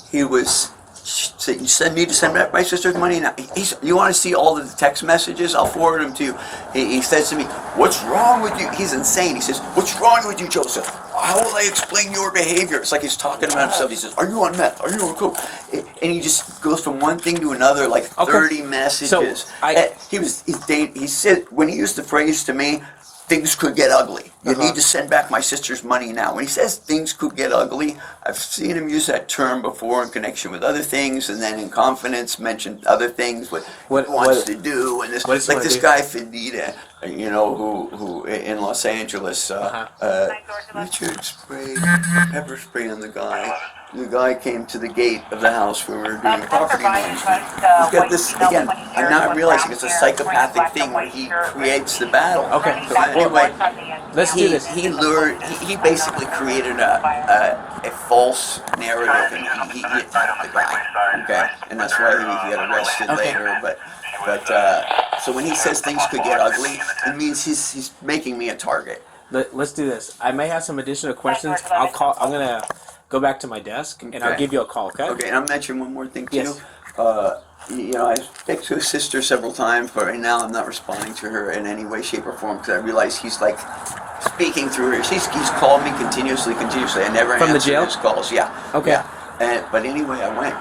he was saying, "You need to send back my sister's money now." You want to see all of the text messages? I'll forward them to you. He says to me, "What's wrong with you?" He's insane. He says, "What's wrong with you, Joseph? How will I explain your behavior?" It's like he's talking about himself. He says, "Are you on meth? Are you on coke?" And he just goes from one thing to another, like 30 messages. So he said, when he used the phrase to me, "Things could get ugly. You need to send back my sister's money now." When he says things could get ugly, I've seen him use that term before in connection with other things, and then in confidence mention other things, what he wants to do, and this like this guy Fedita, you know, who in Los Angeles, Richard sprayed pepper spray on the guy. The guy came to the gate of the house where we were doing property management. He's got this, again, I'm not realizing it's a psychopathic thing where he creates the battle. Okay. So anyway, let's do this. He basically created a false narrative, and he hit the guy. Okay, and that's why he got arrested later. But so when he says things could get ugly, it means he's making me a target. Let's do this. I may have some additional questions. I'm gonna go back to my desk and I'll give you a call. Okay. Okay, and I'll mention one more thing to you. You know, I spoke to his sister several times, but right now I'm not responding to her in any way, shape, or form because I realize he's like speaking through her. He's called me continuously. I never answered his calls. Yeah. Okay. Yeah. But anyway, I went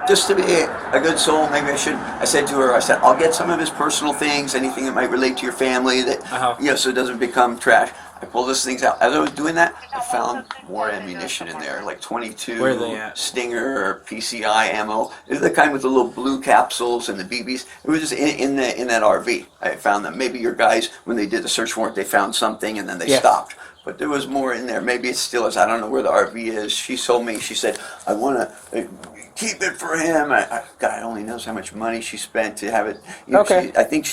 just to be a good soul, maybe I should. I said to her, I said, I'll get some of his personal things, anything that might relate to your family, that so it doesn't become trash. I pulled those things out. As I was doing that, I found more ammunition in there, like 22 Where are they at? Stinger or PCI ammo. They're the kind with the little blue capsules and the BBs. It was just in that RV. I found them. Maybe your guys, when they did the search warrant, they found something and then they stopped. But there was more in there. Maybe it still is. I don't know where the RV is. She told me, she said, I want to keep it for him. God only knows how much money she spent to have it. I think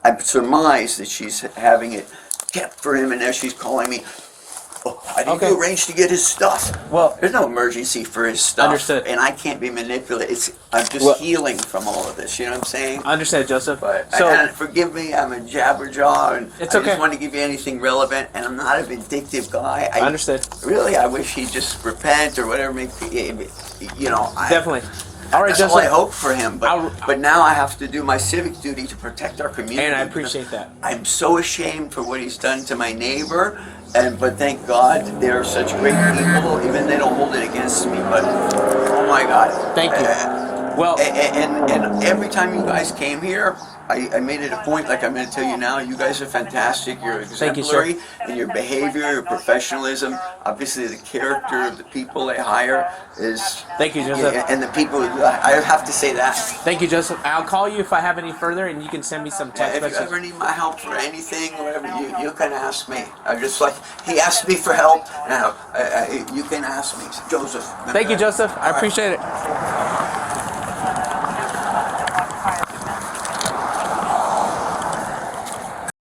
I surmise that she's having it kept for him, and now she's calling me. Oh, I need to arrange to get his stuff. Well, there's no emergency for his stuff. Understood. And I can't be manipulated. I'm just healing from all of this. You know what I'm saying? I understand, Joseph. But So forgive me. I'm a jabberjaw, and it's I okay. just want to give you anything relevant. And I'm not a vindictive guy. I understood. Really, I wish he'd just repent or whatever. Definitely. All right, that's Joseph. all I hope for him. But now I have to do my civic duty to protect our community. And I appreciate that. I'm so ashamed for what he's done to my neighbor, but thank God they're such great people. Even they don't hold it against me. But oh my God! Thank you. Well, and every time you guys came here, I made it a point, like I'm going to tell you now, you guys are fantastic. You're exemplary in your behavior, your professionalism. Obviously, the character of the people they hire is... Thank you, Joseph. And the people, I have to say that. Thank you, Joseph. I'll call you if I have any further, and you can send me some text messages. If you ever need my help for anything, whatever, you can ask me. I'm just like, he asked me for help. Now, you can ask me. Joseph. Thank you, Joseph. I appreciate it.